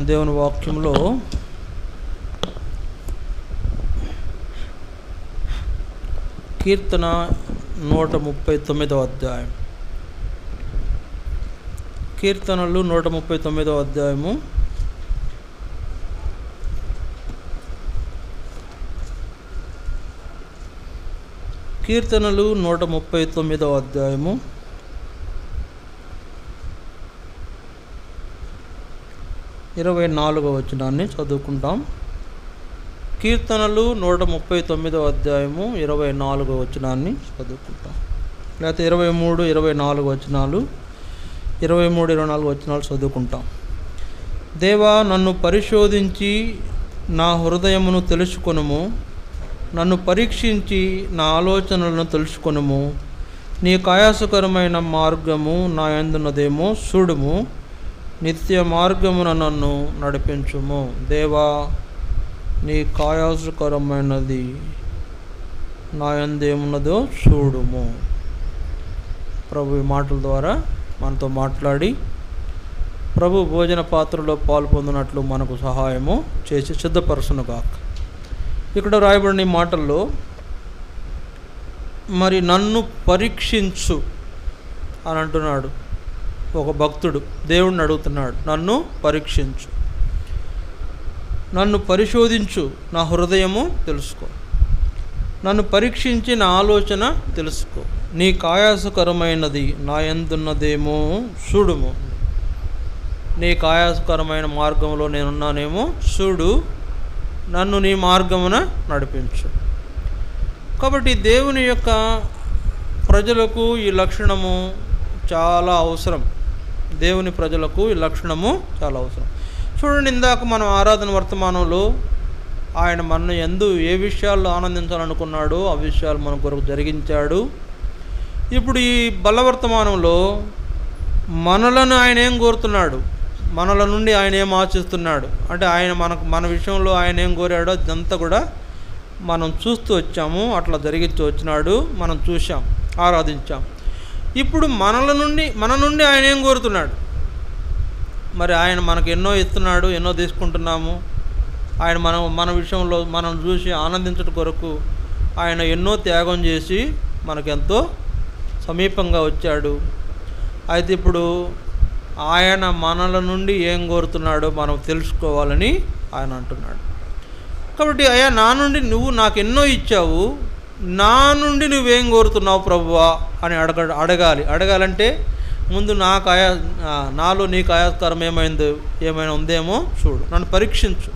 దేవుని వాక్యంలో కీర్తన 139వ అధ్యాయం, కీర్తనలు 139వ అధ్యాయము కీర్తనలు 139వ అధ్యాయము 24వ వచనాన్ని చదువుకుంటాం. కీర్తనలు 139వ అధ్యాయము 24వ వచనాన్ని చదువుకుంటాం. లేకపోతే 23, 24 వచనాలు, 23, 24 వచనాలు చదువుకుంటాం. దేవా, నన్ను పరిశోధించి నా హృదయమును తెలుసుకొనుము, నన్ను పరీక్షించి నా ఆలోచనలను తెలుసుకొనుము. నీ ఆయాసకరమైన మార్గము నా యందున్నదేమో చూడుము, నిత్య మార్గమున నన్ను నడిపించుము. దేవా, నీ ఆయాసకరమైనది నా యందేమున్నదో చూడుము. ప్రభు ఈ మాటల ద్వారా మనతో మాట్లాడి ప్రభు భోజన పాత్రలో పాలు పొందినట్లు మనకు సహాయము చేసి సిద్ధపరచునుగాక. ఇక్కడ రాయబడిన ఈ మాటల్లో మరి నన్ను పరీక్షించు అని అంటున్నాడు ఒక భక్తుడు. దేవుడిని అడుగుతున్నాడు, నన్ను పరీక్షించు, నన్ను పరిశోధించు, నా హృదయము తెలుసుకో, నన్ను పరీక్షించి నా ఆలోచన తెలుసుకో, నీకు ఆయాసకరమైనది నా యందున్నదేమో చూడుము, నీకు ఆయాసకరమైన మార్గంలో నేనున్నానేమో చూడు, నన్ను నీ మార్గమున నడిపించు. కాబట్టి దేవుని యొక్క ప్రజలకు ఈ లక్షణము చాలా అవసరం. దేవుని ప్రజలకు ఈ లక్షణము చాలా అవసరం. చూడండి, ఇందాక మనం ఆరాధన వర్తమానంలో ఆయన మన యందు ఏ విషయాల్లో ఆనందించాలనుకున్నాడో ఆ విషయాలు మన కొరకు జరిగించాడు. ఇప్పుడు ఈ బలవర్తమానంలో మనలను ఆయన ఏం కోరుతున్నాడు, మనల నుండి ఆయన ఏం ఆశిస్తున్నాడు అంటే ఆయన మన విషయంలో ఆయన ఏం కోరాడో అదంతా కూడా మనం చూస్తూ వచ్చాము. అట్లా జరిగించి వచ్చినాడు, మనం చూసాం, ఆరాధించాం. ఇప్పుడు మన నుండి ఆయన ఏం కోరుతున్నాడు? మరి ఆయన మనకు ఎన్నో ఇస్తున్నాడు, ఎన్నో తీసుకుంటున్నాము. ఆయన మన విషయంలో మనం చూసి ఆనందించడం కొరకు ఆయన ఎన్నో త్యాగం చేసి మనకెంతో సమీపంగా వచ్చాడు. అయితే ఇప్పుడు ఆయన మనల నుండి ఏం కోరుతున్నాడో మనం తెలుసుకోవాలని ఆయన అంటున్నాడు. కాబట్టి అయ్యా, నా నుండి నువ్వు నాకు ఎన్నో ఇచ్చావు, నా నుండి నువ్వేం కోరుతున్నావు ప్రభువా అని అడగాలంటే ముందు నాలో నీకు ఆయాస్కారం ఏమైనా ఉందేమో చూడు, నన్ను పరీక్షించు,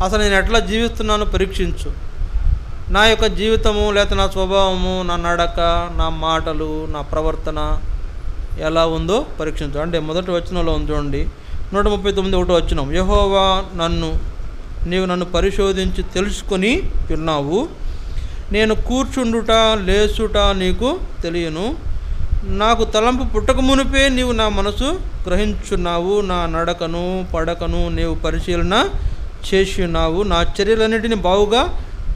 అసలు నేను ఎట్లా జీవిస్తున్నానో పరీక్షించు, నా యొక్క జీవితము లేకపోతే నా స్వభావము, నా నడక, నా మాటలు, నా ప్రవర్తన ఎలా ఉందో పరీక్షించు. అంటే మొదటి వచనంలో ఉంది చూడండి, 139 వచనం, యెహోవా, నీవు నన్ను పరిశోధించి తెలుసుకొని ఉన్నావు, నేను కూర్చుండుట లేచుట నీకు తెలియను, నాకు తలంపు పుట్టక మునిపే నీవు నా మనసు గ్రహించున్నావు, నా నడకను పడకను నీవు పరిశీలన చేసి ఉన్నావు, నా చర్యలన్నిటిని బావుగా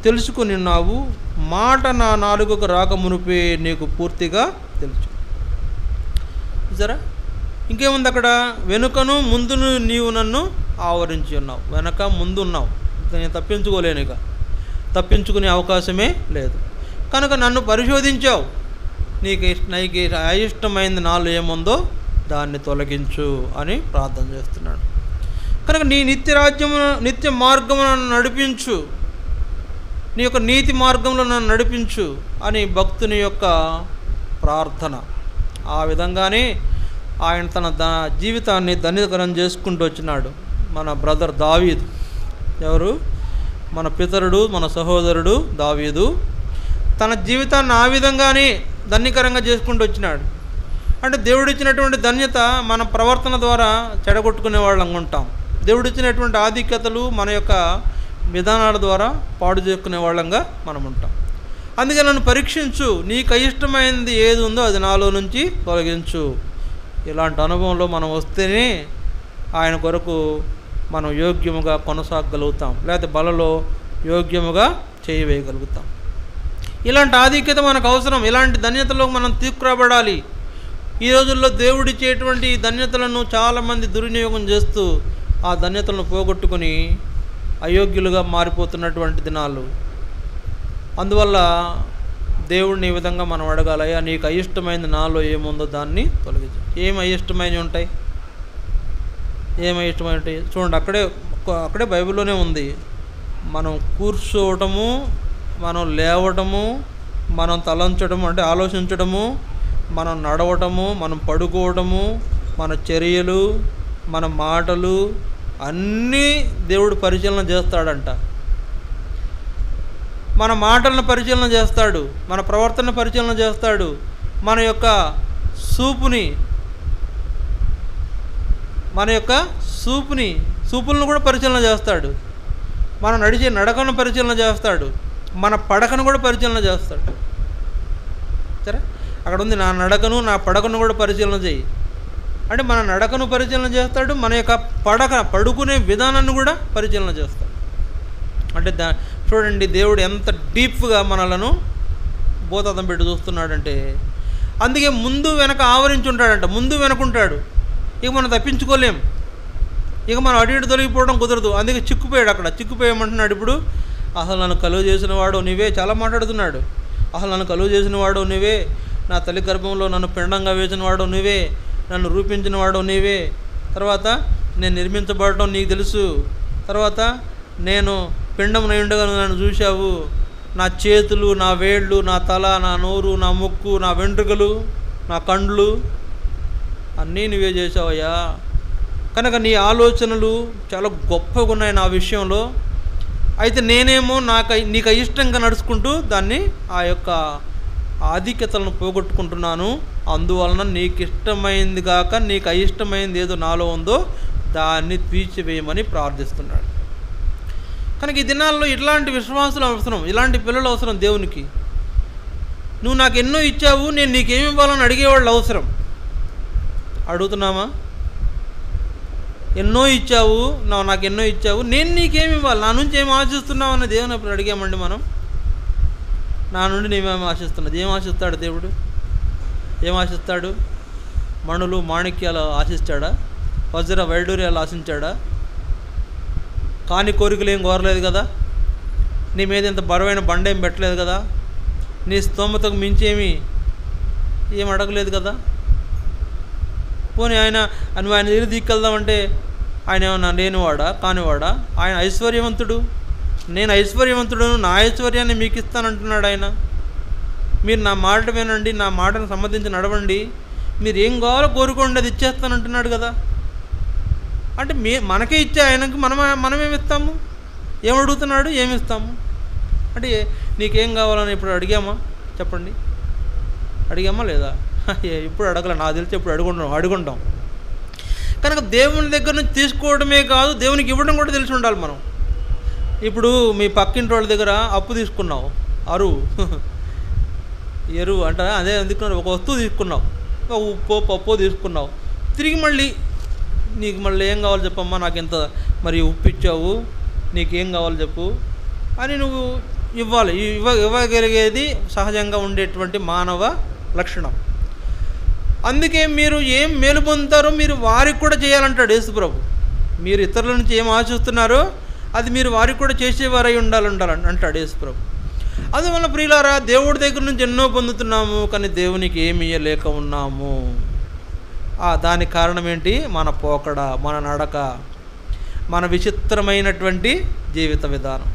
తెలుసుకుని ఉన్నావు, మాట నా నాలుకకు రాక మునిపే నీకు పూర్తిగా తెలుసు. సరే, ఇంకేముంది అక్కడ? వెనుకను ముందును నీవు నన్ను ఆవరించి ఉన్నావు. వెనక ముందు ఉన్నావు, నేను తప్పించుకోలేను, ఇక తప్పించుకునే అవకాశమే లేదు. కనుక నన్ను పరిశోధించావు, నీకు అయిష్టమైంది నాలో ఏముందో దాన్ని తొలగించు అని ప్రార్థన చేస్తున్నాడు. కనుక నీ నిత్య మార్గము నన్ను నడిపించు, నీ యొక్క నీతి మార్గంలో నన్ను నడిపించు అని భక్తుని యొక్క ప్రార్థన. ఆ విధంగానే ఆయన తన జీవితాన్ని ధన్యకరం చేసుకుంటూ వచ్చినాడు. మన బ్రదర్ దావీదు, ఎవరు? మన పితరుడు, మన సహోదరుడు దావీదు తన జీవితాన్ని ఆ విధంగానే ధన్యకరంగా చేసుకుంటూ వచ్చినాడు. అంటే దేవుడిచ్చినటువంటి ధన్యత మన ప్రవర్తన ద్వారా చెడగొట్టుకునే వాళ్ళంగా ఉంటాం. దేవుడిచ్చినటువంటి ఆధిక్యతలు మన యొక్క విధానాల ద్వారా పాడు చేసుకునే వాళ్ళంగా మనం ఉంటాం. అందుకే నన్ను పరీక్షించు, నీకు అయిష్టమైనది ఏది ఉందో అది నాలో నుంచి తొలగించు. ఇలాంటి అనుభవంలో మనం వస్తేనే ఆయన కొరకు మనం యోగ్యముగా కొనసాగగలుగుతాం, లేకపోతే బలలో యోగ్యముగా చేయవేయగలుగుతాం. ఇలాంటి ఆధిక్యత మనకు అవసరం. ఇలాంటి ధన్యతలో మనం తీసుకురాబడాలి. ఈ రోజుల్లో దేవుడిచ్చేటువంటి ధన్యతలను చాలామంది దుర్వినియోగం చేస్తూ ఆ ధన్యతలను పోగొట్టుకుని అయోగ్యులుగా మారిపోతున్నటువంటి దినాలు. అందువల్ల దేవుడిని ఈ విధంగా మనం అడగాలి, అయ్యా నీకు అయిష్టమైనది నాలో ఏముందో దాన్ని తొలగించు. ఏం అయిష్టమైనవి ఉంటాయి? ఏమైష్టమైనవి ఉంటాయి? చూడండి, అక్కడే బైబిల్లోనే ఉంది. మనం కూర్చోవటము, మనం లేవటము, మనం తలంచడము అంటే ఆలోచించడము, మనం నడవటము, మనం పడుకోవటము, మన చర్యలు, మన మాటలు అన్నీ దేవుడు పరిశీలన చేస్తాడంట. మన మాటలను పరిశీలన చేస్తాడు, మన ప్రవర్తన పరిశీలన చేస్తాడు, మన యొక్క సూపులను కూడా పరిశీలన చేస్తాడు, మనం నడిచే నడకను పరిశీలన చేస్తాడు, మన పడకను కూడా పరిశీలన చేస్తాడు. సరే, అక్కడ ఉంది, నా నడకను నా పడకను కూడా పరిశీలన చేయి అంటే మన నడకను పరిశీలన చేస్తాడు, మన యొక్క పడుకునే విధానాన్ని కూడా పరిశీలన చేస్తాడు. అంటే చూడండి, దేవుడు ఎంత డీప్గా మనలను భూతద్దం పెట్టి చూస్తున్నాడంటే, అందుకే ముందు వెనక ఆవరించి ఉంటాడంట, ముందు వెనకుంటాడు. ఇక మనం తప్పించుకోలేం, ఇక మనం అటు ఇటు తొలగిపోవడం కుదరదు. అందుకే చిక్కుపోయాడు, అక్కడ చిక్కుపోయామంటున్నాడు. ఇప్పుడు అసలు నన్ను కలువ చేసిన వాడు నీవే, చాలా మాట్లాడుతున్నాడు. అసలు నన్ను కలువ చేసిన వాడు నీవే, నా తల్లి గర్భంలో నన్ను పిండంగా వేసిన వాడు నీవే, నన్ను రూపించిన వాడు నీవే, తర్వాత నేను నిర్మించబడటం నీకు తెలుసు, తర్వాత నేను పిండం నయుండగా నన్ను చూశావు, నా చేతులు, నా వేళ్ళు, నా తల, నా నోరు, నా ముక్కు, నా వెంట్రుకలు, నా కండ్లు అన్నీ నువ్వే చేసావయ్యా. కనుక నీ ఆలోచనలు చాలా గొప్పగా ఉన్నాయి నా విషయంలో. అయితే నేనేమో నీకు అయిష్టంగా నడుచుకుంటూ దాన్ని ఆ యొక్క ఆధిక్యతలను పోగొట్టుకుంటున్నాను. అందువలన నీకు ఇష్టమైంది కాక నీకు అయిష్టమైంది ఏదో నాలో ఉందో దాన్ని తీర్చివేయమని ప్రార్థిస్తున్నాడు. కనుక ఈ దినాల్లో ఇట్లాంటి విశ్వాసులు అవసరం, ఇలాంటి పిల్లలు అవసరం దేవునికి. నువ్వు నాకు ఎన్నో ఇచ్చావు, నేను నీకేమి ఇవ్వాలని అడిగేవాళ్ళు అవసరం. అడుగుతున్నామా? ఎన్నో ఇచ్చావు, నాకు ఎన్నో ఇచ్చావు, నేను నీకేమి ఇవ్వాలి, నా నుంచి ఏం ఆశిస్తున్నావు అన్న దేవుని అప్పుడు అడిగామండి మనం. నా నుండి నీవేమి ఆశిస్తున్నది? ఏం ఆశిస్తాడు దేవుడు? ఏం ఆశిస్తాడు? మణులు మాణిక్యాలు ఆశిస్తాడా? వజ్ర వైడూర్యాలు ఆశించాడా? కాని కోరికలు ఏం కోరలేదు కదా, నీ మీద ఇంత బరువైన బండేం పెట్టలేదు కదా, నీ స్తోమతకు మించేమి ఏం అడగలేదు కదా. పోనీ నువ్వు ఆయన దగ్గర తీసుకెళ్దామంటే ఆయన ఏమన్నా లేనివాడా కానివాడా? ఆయన ఐశ్వర్యవంతుడు, నేను ఐశ్వర్యవంతుడును, నా ఐశ్వర్యాన్ని మీకు ఇస్తానంటున్నాడు ఆయన. మీరు నా మాట వినండి, నా మాటను సంబంధించి నడవండి, మీరు ఏం కావాలో కోరుకోండి, అది ఇచ్చేస్తానంటున్నాడు కదా. అంటే మనకే ఇచ్చే ఆయనకి మనమేమిస్తాము? ఏమడుగుతున్నాడు, ఏమిస్తాము? అంటే నీకేం కావాలని ఇప్పుడు అడిగామా? చెప్పండి, అడిగామా లేదా? ఇప్పుడు అడగల, నాకు తెలిసి ఇప్పుడు అడుగుంటాం. కనుక దేవుని దగ్గర నుంచి తీసుకోవడమే కాదు, దేవునికి ఇవ్వడం కూడా తెలిసి ఉండాలి మనం. ఇప్పుడు మీ పక్కింటి వాళ్ళ దగ్గర అప్పు తీసుకున్నావు, ఎరువు అంటే అదే అందుకున్నావు, ఒక వస్తువు తీసుకున్నావు, ఒక ఉప్పు పప్పు తీసుకున్నావు, తిరిగి మళ్ళీ నీకు మళ్ళీ ఏం కావాలో చెప్పమ్మా, నాకు ఇంత మరి ఉప్పు ఇచ్చావు, నీకేం కావాలో చెప్పు అని నువ్వు ఇవ్వాలి. ఇవ్వగలిగేది సహజంగా ఉండేటువంటి మానవ లక్షణం. అందుకే మీరు ఏం మేలు పొందుతారో మీరు వారికి కూడా చేయాలంటాడు యేసుప్రభు. మీరు ఇతరుల నుంచి ఏం ఆశిస్తున్నారో అది మీరు వారికి కూడా చేసేవారై ఉండాలంటాడు అంటాడు యేసుప్రభు. అందువల్ల ప్రియులారా, దేవుడి దగ్గర నుంచి ఎన్నో పొందుతున్నాము, కానీ దేవునికి ఏమి ఇయ్యలేక ఉన్నాము. దానికి కారణం ఏంటి? మన పోకడ, మన నడక, మన విచిత్రమైనటువంటి జీవిత విధానం.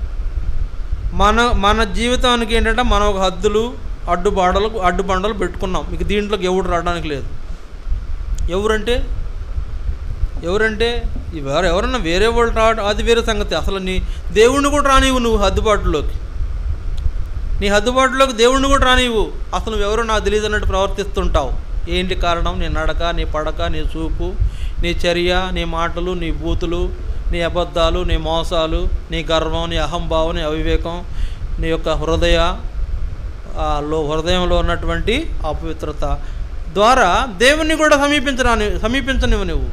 మన జీవితానికి ఏంటంటే మనం ఒక హద్దులు అడ్డుబండలు పెట్టుకున్నాం. మీకు దీంట్లోకి ఎవడు రావడానికి లేదు. ఎవరంటే ఎవరన్నా వేరే వాళ్ళు రావడం అది వేరే సంగతి. అసలు నీ దేవుణ్ణి కూడా రానివ్వు, నువ్వు నీ హద్దుబాటులోకి దేవుణ్ణి కూడా రానివ్వు. అసలు నువ్వెవరో నాకు తెలియదు అన్నట్టు ప్రవర్తిస్తుంటావు. ఏంటి కారణం? నీ నడక, నీ పడక, నీ చూపు, నీ చర్య, నీ మాటలు, నీ బూతులు, నీ అబద్ధాలు, నీ మోసాలు, నీ గర్వం, నీ అహంభావం, నీ అవివేకం, నీ యొక్క హృదయంలో ఉన్నటువంటి అపవిత్రత ద్వారా దేవుణ్ణి కూడా సమీపించనివ్వు నువ్వు.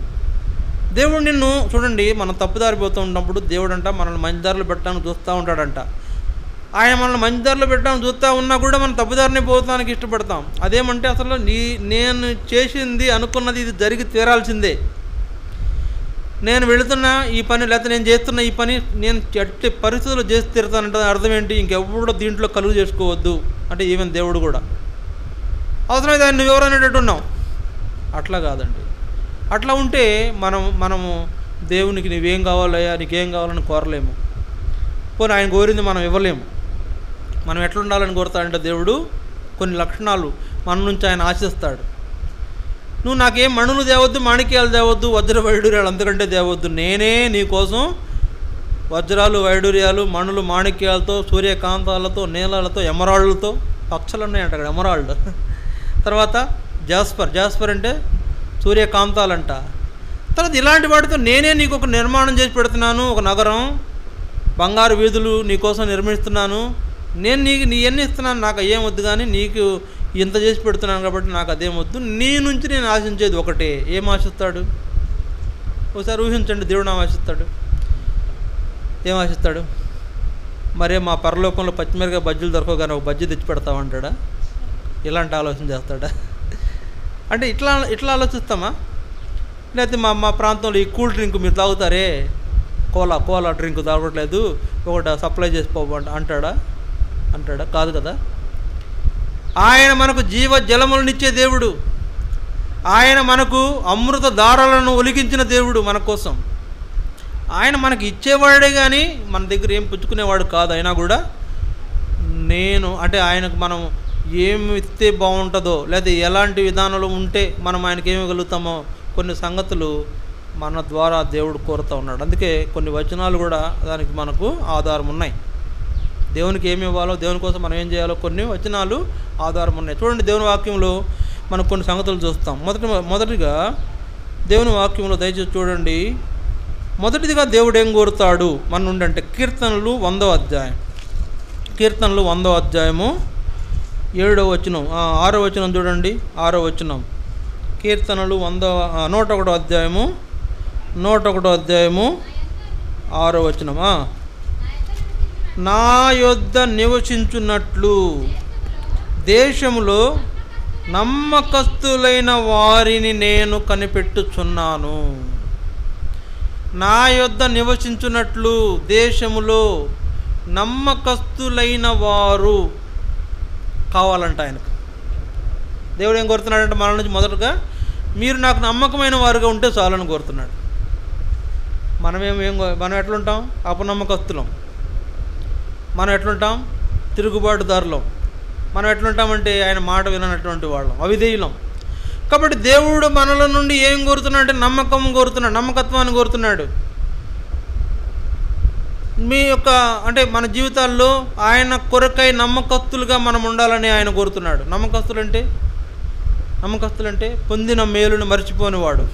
దేవుడు నిన్ను చూడండి, మనం తప్పుదారిపోతూ ఉన్నప్పుడు దేవుడు అంట మనల్ని మంచిదారులు పెట్టడానికి చూస్తూ ఉంటాడంట. ఆయన మనల్ని మంచిదారులు పెట్టడానికి చూస్తూ ఉన్నా కూడా మనం తప్పుదారిని పోతానికి ఇష్టపడతాం. అదేమంటే అసలు నేను చేసింది అనుకున్నది ఇది జరిగి తీరాల్సిందే. నేను వెళుతున్న ఈ పని, లేకపోతే నేను చేస్తున్న ఈ పని నేను ఎట్టి పరిస్థితుల్లో చేసి తీరుతానంటే అర్థం ఏంటి? ఇంకెవడో దీంట్లో కలుగు చేసుకోవద్దు అంటే ఈవెన్ దేవుడు కూడా అవసరమైతే ఆయన నువ్వెవరు అనేటట్టు ఉన్నాం. అట్లా కాదండి. అట్లా ఉంటే మనము దేవునికి నువ్వేం కావాలయ్యా, నీకేం కావాలని కోరలేము. పోనీ ఆయన కోరింది మనం ఇవ్వలేము. మనం ఎట్లా ఉండాలని కోరుతాడంటే దేవుడు కొన్ని లక్షణాలు మన నుంచి ఆయన ఆశిస్తాడు. నువ్వు నాకేం మణులు తేవద్దు, మాణిక్యాలు తేవద్దు, వజ్ర వైడూర్యాలు అంతకంటే తేవద్దు, నేనే నీకోసం వజ్రాలు, వైడూర్యాలు, మణులు, మాణిక్యాలతో, సూర్యకాంతాలతో, నీళ్ళతో, ఎమరాల్డ్లతో, పక్షులు ఉన్నాయంట అక్కడ ఎమరాల్డ్. తర్వాత జాస్పర్ అంటే సూర్యకాంతాలంట. తర్వాత ఇలాంటి వాటితో నేనే నీకు ఒక నిర్మాణం చేసి పెడుతున్నాను, ఒక నగరం, బంగారు వీధులు నీకోసం నిర్మిస్తున్నాను, నేను నీ ఎన్ని ఇస్తున్నాను, నాకు ఏం వద్దు, కానీ నీకు ఇంత చేసి పెడుతున్నాను కాబట్టి నాకు అదేం వద్దు, నీ నుంచి నేను ఆశించేది ఒకటే. ఏం ఆశిస్తాడు? ఒకసారి ఊహించండి, దేవుడు ఆశిస్తాడు. ఏం ఆశిస్తాడు? మరే మా పరలోకంలో పచ్చిమిరకాయ బజ్జీలు దొరకగానే ఒక బజ్జీ తెచ్చి పెడతామంటాడా? ఇలాంటి ఆలోచన చేస్తాడా? అంటే ఇట్లా ఆలోచిస్తామా? లేకపోతే మా ప్రాంతంలో ఈ కూల్ డ్రింక్ మీరు తాగుతారే, కోలా డ్రింక్ తాగట్లేదు, ఒకటి సప్లై చేసుకోమంట అంటాడా? కాదు కదా. ఆయన మనకు జీవ జలములనిచ్చే దేవుడు, ఆయన మనకు అమృత దారాలను ఒలిగించిన దేవుడు మన కోసం. ఆయన మనకి ఇచ్చేవాడే కానీ మన దగ్గర ఏం పుచ్చుకునేవాడు కాదు. అయినా కూడా నేను అంటే ఆయనకు మనం ఏమి ఇస్తే బాగుంటుందో, లేదా ఎలాంటి విధానంలో ఉంటే మనం ఆయనకి ఏమి ఇవ్వగలుగుతామో కొన్ని సంగతులు మన ద్వారా దేవుడు కోరుతూ ఉన్నాడు. అందుకే కొన్ని వచనాలు కూడా దానికి మనకు ఆధారం ఉన్నాయి. దేవునికి ఏమి ఇవ్వాలో, దేవుని కోసం మనం ఏం చేయాలో కొన్ని వచనాలు ఆధారం ఉన్నాయి. చూడండి, దేవుని వాక్యంలో మనం కొన్ని సంగతులు చూస్తాం. మొదటిగా దేవుని వాక్యంలో దయచేసి చూడండి. మొదటిదిగా దేవుడు ఏం కోరుతాడు మన నుండి అంటే కీర్తనలు 100వ అధ్యాయం. కీర్తనలు 100వ అధ్యాయము 7వ వచనం, 6వ వచనం చూడండి. 6వ వచనం, కీర్తనలు 101వ అధ్యాయము 6వ వచనం. నా యొద్ద నివసించున్నట్లు దేశములో నమ్మకస్తులైన వారిని నేను కనిపెట్టుచున్నాను. నా యొద్ద నివసించున్నట్లు దేశములో నమ్మకస్తులైన వారు కావాలంట ఆయనకు. దేవుడు ఏం కోరుతున్నాడంటే మన నుంచి మొదటగా మీరు నాకు నమ్మకమైన వారుగా ఉంటే చాలని కోరుతున్నాడు. మనం ఎట్లుంటాం? అపనమ్మకస్తులం. మనం ఎట్లుంటాం? తిరుగుబాటుదారులం. మనం ఎట్లుంటామంటే ఆయన మాట విననటువంటి వాళ్ళం, అవిధేయులం. కాబట్టి దేవుడు మనల నుండి ఏం కోరుతున్నాడు అంటే నమ్మకత్వాన్ని కోరుతున్నాడు. మీ యొక్క అంటే మన జీవితాల్లో ఆయన కొరకై నమ్మకస్తులుగా మనం ఉండాలని ఆయన కోరుతున్నాడు. నమ్మకస్తులంటే పొందిన మేలును మర్చిపోనివాడు,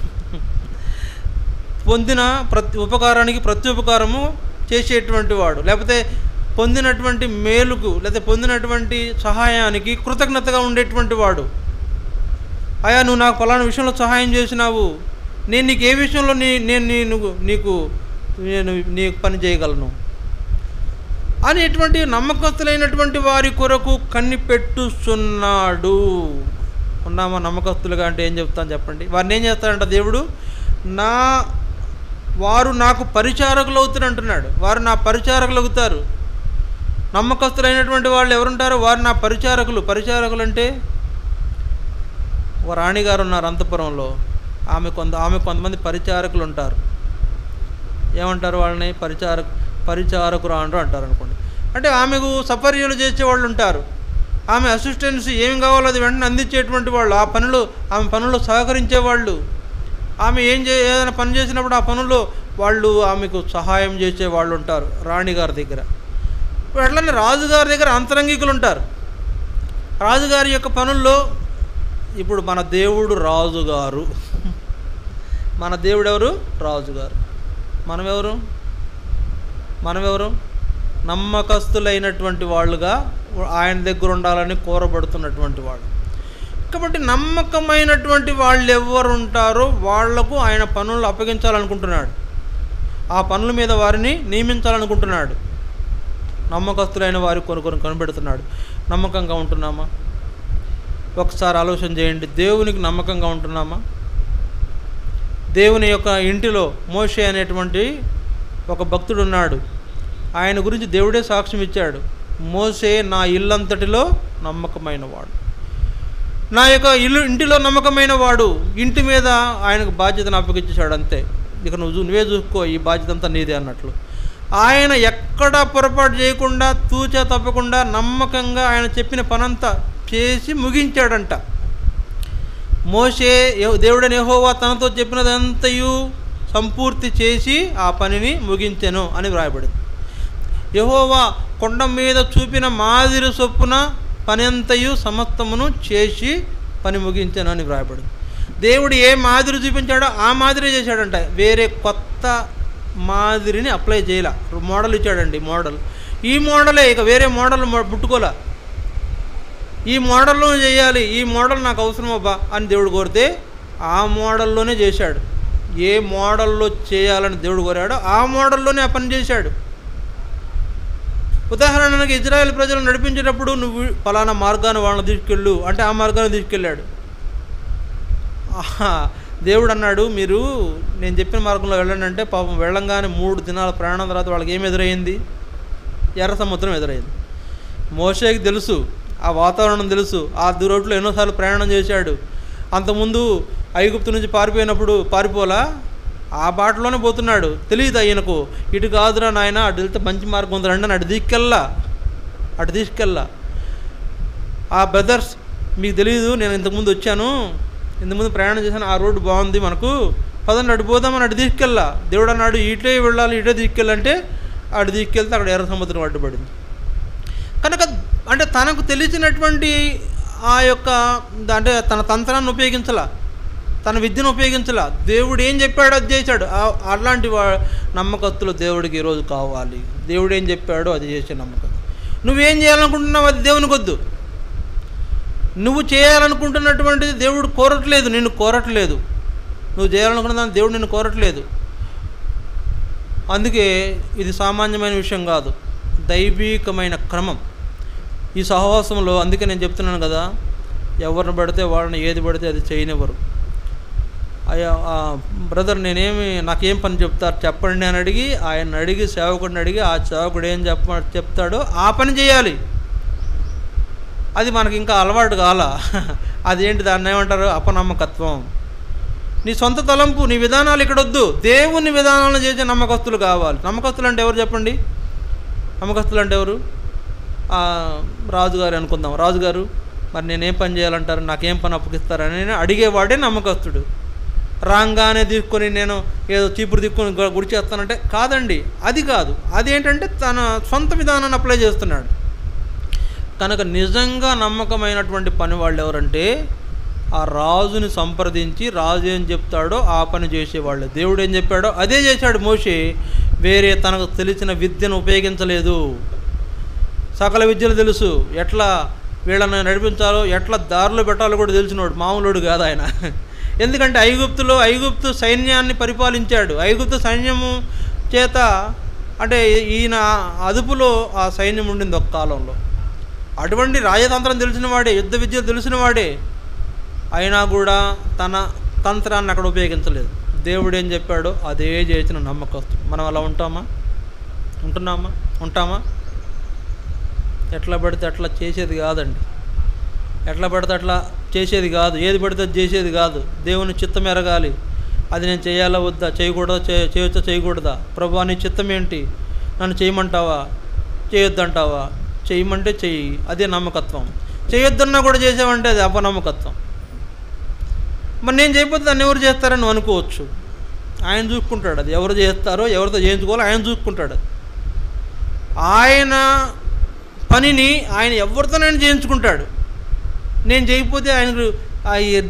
పొందిన ప్రతి ఉపకారానికి ప్రత్యుపకారము చేసేటువంటి వాడు, లేకపోతే పొందినటువంటి మేలుకు లేకపోతే పొందినటువంటి సహాయానికి కృతజ్ఞతగా ఉండేటువంటి వాడు. అయ్యా నువ్వు నాకు ఫలానా విషయంలో సహాయం చేసినావు, నేను నీకు ఏ విషయంలో నీకు పని చేయగలను అనేటువంటి నమ్మకస్తులైనటువంటి వారి కొరకు కనిపెట్టుచున్నాడు. ఉన్నామా నమ్మకస్తులుగా? అంటే ఏం చెప్తాను చెప్పండి. వారిని ఏం చేస్తాడంట దేవుడు? వారు నాకు పరిచారకులు అవుతారు అంటున్నాడు. వారు నా పరిచారకులు అవుతారు. నమ్మకస్తులైనటువంటి వాళ్ళు ఎవరుంటారో వారు నా పరిచారకులు. పరిచారకులు అంటే ఓ రాణిగారు ఉన్నారు అంతఃపురంలో, ఆమె కొంతమంది పరిచారకులు ఉంటారు. ఏమంటారు వాళ్ళని? పరిచారకురాండ్రు అంటారు అనుకోండి. అంటే ఆమెకు సపర్యలు చేసేవాళ్ళు ఉంటారు. ఆమె అసిస్టెన్సీ ఏం కావాలో అది వెంటనే అందించేటువంటి వాళ్ళు, ఆమె పనుల్లో సహకరించేవాళ్ళు. ఆమె ఏదైనా పని చేసినప్పుడు ఆ పనుల్లో వాళ్ళు ఆమెకు సహాయం చేసే వాళ్ళు ఉంటారు రాణిగారి దగ్గర. అట్లనే రాజుగారి దగ్గర అంతరంగికులు ఉంటారు. రాజుగారి యొక్క పనుల్లో ఇప్పుడు మన దేవుడు రాజుగారు. మన దేవుడు ఎవరు? రాజుగారు. మనమెవరు? నమ్మకస్తులైనటువంటి వాళ్ళుగా ఆయన దగ్గర ఉండాలని కోరబడుతున్నటువంటి వాళ్ళు. కాబట్టి నమ్మకమైనటువంటి వాళ్ళు ఎవరు ఉంటారో వాళ్లకు ఆయన పనులు అప్పగించాలనుకుంటున్నాడు. ఆ పనుల మీద వారిని నియమించాలనుకుంటున్నాడు. నమ్మకస్తులైన వారి కొనుక్కొని కనిపెడుతున్నాడు. నమ్మకంగా ఉంటున్నామా? ఒకసారి ఆలోచన చేయండి. దేవునికి నమ్మకంగా ఉంటున్నామా? దేవుని యొక్క ఇంటిలో మోషే అనేటువంటి ఒక భక్తుడు ఉన్నాడు. ఆయన గురించి దేవుడే సాక్ష్యం ఇచ్చాడు. మోషే నా ఇల్లంతటిలో నమ్మకమైన వాడు, నా యొక్క ఇంటిలో నమ్మకమైన వాడు. ఇంటి మీద ఆయనకు బాధ్యతను అప్పగించాడు. అంతే, ఇక నువ్వే చూసుకో, ఈ బాధ్యత అంతా నీదే అన్నట్లు. ఆయన ఎక్కడ పొరపాటు చేయకుండా, తూచా తప్పకుండా నమ్మకంగా ఆయన చెప్పిన పనంతా చేసి ముగించాడంట. మోషే దేవుడైన యెహోవా తనతో చెప్పినదంతయు సంపూర్తి చేసి ఆ పనిని ముగించెను అని వ్రాయబడింది. యెహోవా కొండ మీద చూపిన మాదిరి చొప్పున పని అంతయు సమస్తమును చేసి పని ముగించెను అని వ్రాయబడింది. దేవుడు ఏ మాదిరి చూపించాడో ఆ మాదిరి చేశాడంట. వేరే కొత్త మాదిరిని అప్లై చేయాల. మోడల్ ఇచ్చాడండి, మోడల్. ఈ మోడలే, ఇక వేరే మోడల్ పుట్టుకోలే. ఈ మోడల్లో చేయాలి, ఈ మోడల్ నాకు అవసరం అబ్బా అని దేవుడు కోరితే ఆ మోడల్లోనే చేశాడు. ఏ మోడల్లో చేయాలని దేవుడు కోరాడో ఆ మోడల్లోనే ఆ పని చేశాడు. ఉదాహరణకి ఇజ్రాయెల్ ప్రజలు నడిపించేటప్పుడు నువ్వు ఫలానా మార్గాన్ని వాళ్ళని తీసుకెళ్ళు అంటే ఆ మార్గాన్ని తీసుకెళ్ళాడు. దేవుడు అన్నాడు, మీరు నేను చెప్పిన మార్గంలో వెళ్ళండి అంటే పాపం వెళ్ళంగానే 3 దినాల ప్రయాణం తర్వాత వాళ్ళకి ఏం ఎదురైంది? ఎర్ర సముద్రం ఎదురైంది. మోషేకి తెలుసు, ఆ వాతావరణం తెలుసు. ఆ రోడ్లో ఎన్నోసార్లు ప్రయాణం చేశాడు. అంతకుముందు ఐగుప్తు నుంచి పారిపోయినప్పుడు పారిపోలా, ఆ బాటలోనే పోతున్నాడు. తెలియదు ఆయనకు, ఇటు కాదురా నాయన, అటు వెళ్తే మంచి మార్గం ఉంది రండి అని అటు తీసుకెళ్ళా. ఆ బ్రదర్స్, మీకు తెలియదు, నేను ఇంతకుముందు వచ్చాను, ఇంతకుముందు ప్రయాణం చేశాను, ఆ రోడ్డు బాగుంది, మనకు పదండి అటు పోదామని అటు తీసుకెళ్ళా. దేవుడు అన్నాడు ఇటే వెళ్ళాలి, ఇటే తీసుకెళ్ళంటే అటు తీసుకెళ్తే అక్కడ ఎర్ర సముద్రం అడ్డుపడింది. కనుక అంటే తనకు తెలిసినటువంటి ఆ యొక్క అంటే తన తంత్రాన్ని ఉపయోగించాల, తన విద్యను ఉపయోగించాల. దేవుడు ఏం చెప్పాడో అది చేశాడు. అలాంటి నమ్మకస్తులు దేవుడికి ఈరోజు కావాలి. దేవుడు ఏం చెప్పాడో అది చేసే నమ్మకం. నువ్వేం చేయాలనుకుంటున్నావు అది దేవునికి వద్దు. నువ్వు చేయాలనుకుంటున్నటువంటిది దేవుడు కోరట్లేదు, నిన్ను కోరట్లేదు. నువ్వు చేయాలనుకున్న దాన్ని దేవుడు నిన్ను కోరట్లేదు. అందుకే ఇది సామాన్యమైన విషయం కాదు, దైవీకమైన క్రమం ఈ సహవాసంలో. అందుకే నేను చెప్తున్నాను కదా, ఎవరిని పడితే వాళ్ళని ఏది పడితే అది చేయనివ్వరు. అయ్యా బ్రదర్ నాకేం పని చెప్తారు చెప్పండి అని అడిగి, ఆయన అడిగి, సేవకుడిని అడిగి, ఆ సేవకుడు ఏం చెప్తాడో ఆ పని చేయాలి. అది మనకి ఇంకా అలవాటు కాల. అదేంటి, దాన్ని ఏమంటారు? అపనమ్మకత్వం. నీ సొంత తలంపు, నీ విధానాలు ఇక్కడ వద్దు. దేవుని విధానాలను చేసే నమ్మకస్తులు కావాలి. నమ్మకస్తులు అంటే ఎవరు చెప్పండి? నమ్మకస్తులు అంటే ఎవరు? రాజుగారు అనుకుందాం. రాజుగారు మరి నేనేం పని చేయాలంటారు, నాకేం పని అప్పగిస్తారని అడిగేవాడే నమ్మకస్తుడు. రాంగానే తీసుకొని నేను ఏదో చీపురు తీసుకొని గుడి చేస్తానంటే కాదండి, అది కాదు. అదేంటంటే తన సొంత విధానాన్ని అప్లై చేస్తున్నాడు. కనుక నిజంగా నమ్మకమైనటువంటి పని వాళ్ళు ఎవరంటే ఆ రాజుని సంప్రదించి రాజు ఏం చెప్తాడో ఆ పని చేసేవాళ్ళు. దేవుడు ఏం చెప్పాడో అదే చేశాడు మోషే. వేరే తనకు తెలిసిన విద్యను ఉపయోగించలేదు. సకల విద్యలు తెలుసు, ఎట్లా వీళ్ళని నడిపించాలో, ఎట్లా దారిలో పెట్టాలో కూడా తెలిసినోడు, మామూలుడు కాదు ఆయన. ఎందుకంటే ఐగుప్తు సైన్యాన్ని పరిపాలించాడు. ఐగుప్తు సైన్యము చేత అంటే ఈయన అదుపులో ఆ సైన్యం ఉండింది ఒక కాలంలో. అటువంటి రాజతంత్రం తెలిసిన వాడే, యుద్ధ విద్యలు తెలిసిన వాడే, అయినా కూడా తన తంత్రాన్ని అక్కడ ఉపయోగించలేదు. దేవుడు ఏం చెప్పాడో అదే చేసిన నమ్మకస్తుడు. మనం అలా ఉంటామా? ఎట్లా పడితే అట్లా చేసేది కాదండి. ఎట్లా పడితే అట్లా చేసేది కాదు, ఏది పడితే అది చేసేది కాదు. దేవుని చిత్తం ఎరగాలి. అది నేను చేయాలా వద్దా, చేయకూడదా, చేయొచ్చా చేయకూడదా, ప్రభువా నీ చిత్తం ఏంటి, నన్ను చేయమంటావా చేయొద్దంటావా, చేయమంటే చెయ్యి, అదే నమ్మకత్వం. చేయొద్దన్నా కూడా చేసావంటే అది అపనమ్మకత్వం. మరి నేను చేయకపోతే దాన్ని ఎవరు చేస్తారని నువ్వు అనుకోవచ్చు. ఆయన చూసుకుంటాడు, అది ఎవరు చేస్తారో ఎవరితో చేయించుకోవాలో ఆయన చూసుకుంటాడు. ఆయన పనిని ఆయన ఎవరితోనైనా చేయించుకుంటాడు. నేను చేయకపోతే ఆయనకు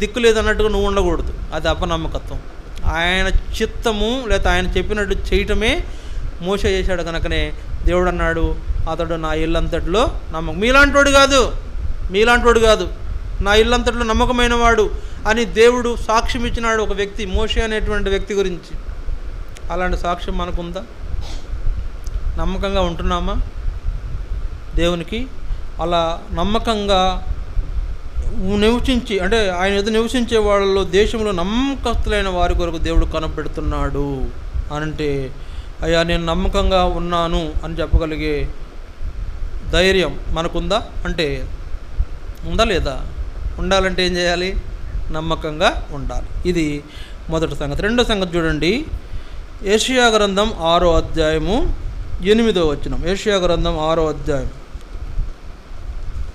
దిక్కు లేదన్నట్టుగా నువ్వు ఉండకూడదు, అది అపనమ్మకత్వం. ఆయన చిత్తము లేదా ఆయన చెప్పినట్టు చేయటమే మోషే చేశాడు. కనుకనే దేవుడు అన్నాడు, అతడు నా ఇల్లంతట్లో నమ్మకం, మీలాంటోడు కాదు, నా ఇల్లంతట్లో నమ్మకమైన వాడు అని దేవుడు సాక్ష్యం ఇచ్చినాడు ఒక వ్యక్తి, మోషే అనేటువంటి వ్యక్తి గురించి. అలాంటి సాక్ష్యం మనకుందా? నమ్మకంగా ఉంటున్నామా దేవునికి? అలా నమ్మకంగా నివసించి అంటే ఆయన ఎదురు నివసించే వాళ్ళలో దేశంలో నమ్మకస్తులైన వారి కొరకు దేవుడు కనపెడుతున్నాడు అంటే, అయ్యా నేను నమ్మకంగా ఉన్నాను అని చెప్పగలిగే ధైర్యం మనకుందా అంటే ఉందా లేదా? ఉండాలంటే ఏం చేయాలి? నమ్మకంగా ఉండాలి. ఇది మొదటి సంగతి. రెండో సంగతి చూడండి, యెషయా గ్రంథం 6వ అధ్యాయము 8వ వచనం. యెషయా గ్రంథం 6వ అధ్యాయం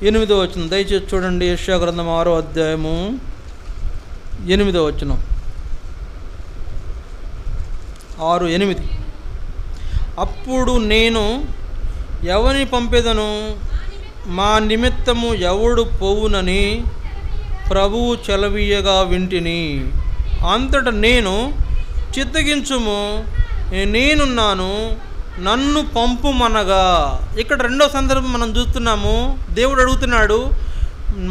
8వ వచనం దయచేసి చూడండి. యెషయా గ్రంథం 6వ అధ్యాయము 8వ వచనం. 6:8. అప్పుడు నేను ఎవరిని పంపేదను, మా నిమిత్తము ఎవడు పోవునని ప్రభువు చెలవీయగా వింటిని. అంతటా నేను, చిత్తగించుము, నేనున్నాను, నన్ను పంపుమనగా. ఇక్కడ రెండో సందర్భం మనం చూస్తున్నాము. దేవుడు అడుగుతున్నాడు,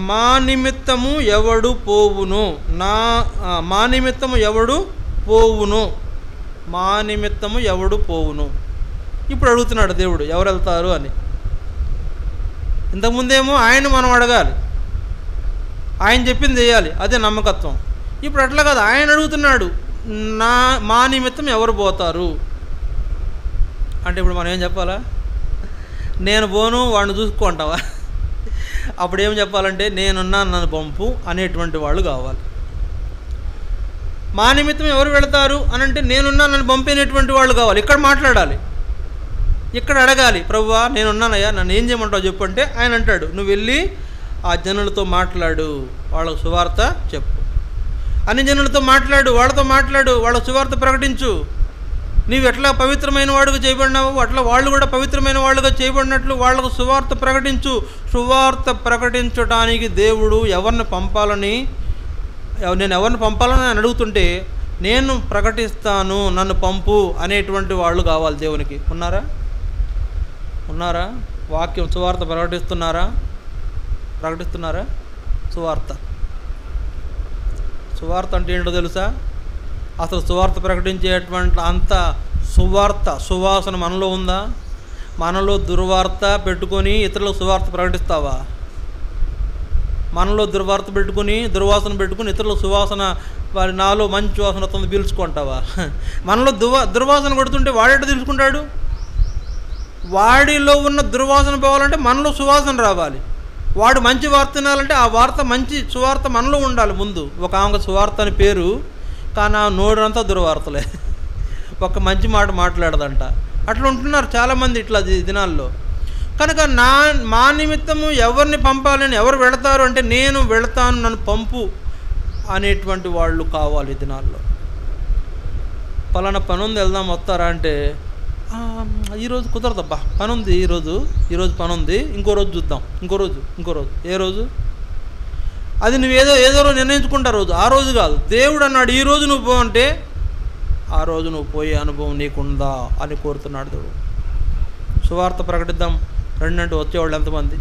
మా నిమిత్తము ఎవడు పోవును, మా నిమిత్తము ఎవడు పోవును, మా నిమిత్తము ఎవడు పోవును. ఇప్పుడు అడుగుతున్నాడు దేవుడు ఎవరు వెళ్తారు అని. ఇంతకుముందేమో ఆయన మనం అడగాలి, ఆయన చెప్పింది చేయాలి, అదే నమ్మకత్వం. ఇప్పుడు అట్లా కాదు, ఆయన అడుగుతున్నాడు మా నిమిత్తం ఎవరు పోతారు అంటే ఇప్పుడు మనం ఏం చెప్పాలా? నేను పోను వాడిని చూసుకుంటావా? అప్పుడు ఏం చెప్పాలంటే నేనున్నాను నన్ను పంపు అనేటువంటి వాళ్ళు కావాలి. మా నిమిత్తం ఎవరు వెళతారు అని అంటే నేనున్నా నన్ను పంపినటువంటి వాళ్ళు కావాలి. ఇక్కడ మాట్లాడాలి, ఇక్కడ అడగాలి, ప్రభువా నేనున్నానయ్యా నన్ను ఏం చేయమంటావు చెప్పు అంటే ఆయన అంటాడు, నువ్వు వెళ్ళి ఆ జనులతో మాట్లాడు, వాళ్ళకు సువార్త చెప్పు. అన్ని జనులతో మాట్లాడు, వాళ్ళతో మాట్లాడు, వాళ్ళకు సువార్త ప్రకటించు. నీవు ఎట్లా పవిత్రమైన వాడుగా చేయబడినావు అట్లా వాళ్ళు కూడా పవిత్రమైన వాళ్ళుగా చేయబడినట్లు వాళ్ళకు సువార్త ప్రకటించు. సువార్త ప్రకటించడానికి దేవుడు ఎవరిని పంపాలని, నేను ఎవరిని పంపాలని అని అడుగుతుంటే నేను ప్రకటిస్తాను నన్ను పంపు అనేటువంటి వాళ్ళు కావాలి దేవునికి. ఉన్నారా? వాక్యం సువార్త ప్రకటిస్తున్నారా? సువార్త అంటే ఏంటో తెలుసా? అసలు సువార్త ప్రకటించేటువంటి అంత సువాసన మనలో ఉందా? మనలో దుర్వార్త పెట్టుకొని ఇతరులకు సువార్త ప్రకటిస్తావా? మనలో దుర్వార్త పెట్టుకుని దుర్వాసన పెట్టుకుని ఇతరులకు సువాసన, వారి నాలో మంచి వాసన వస్తుంది పీల్చుకుంటావా? మనలో దుర్వాసన కొడుతుంటే వాడేట తెలుసుకుంటాడు? వాడిలో ఉన్న దుర్వాసన పోవాలంటే మనలో సువాసన రావాలి. వాడు మంచి వార్త వినాలంటే ఆ వార్త మంచి సువార్త మనలో ఉండాలి ముందు. ఒక ఆమె సువార్త అని పేరు, కానీ ఆ నోడంతా దుర్వార్తలే, ఒక మంచి మాట మాట్లాడదంట. అట్లా ఉంటున్నారు చాలామంది ఇట్లా దినాల్లో. కనుక మా నిమిత్తము ఎవరిని పంపాలని, ఎవరు వెళతారు అంటే నేను వెళతాను నన్ను పంపు అనేటువంటి వాళ్ళు కావాలి ఈ దినాల్లో. పలానా పని ఉంది వెళ్దాం వస్తారా అంటే ఈరోజు కుదరదబ్బా, పని ఉంది ఈరోజు పని ఉంది, ఇంకో రోజు చూద్దాం, ఇంకో రోజు ఏ రోజు? అది నువ్వు ఏదో రోజు నిర్ణయించుకుంటా రోజు, ఆ రోజు కాదు. దేవుడు అన్నాడు ఈ రోజు నువ్వు పో అంటే ఆ రోజు నువ్వు పోయే అనుభవం నీకుందా అని కోరుతున్నాడు దేవుడు. సువార్త ప్రకటిద్దాం రండి అంటే వచ్చేవాళ్ళు ఎంతమంది?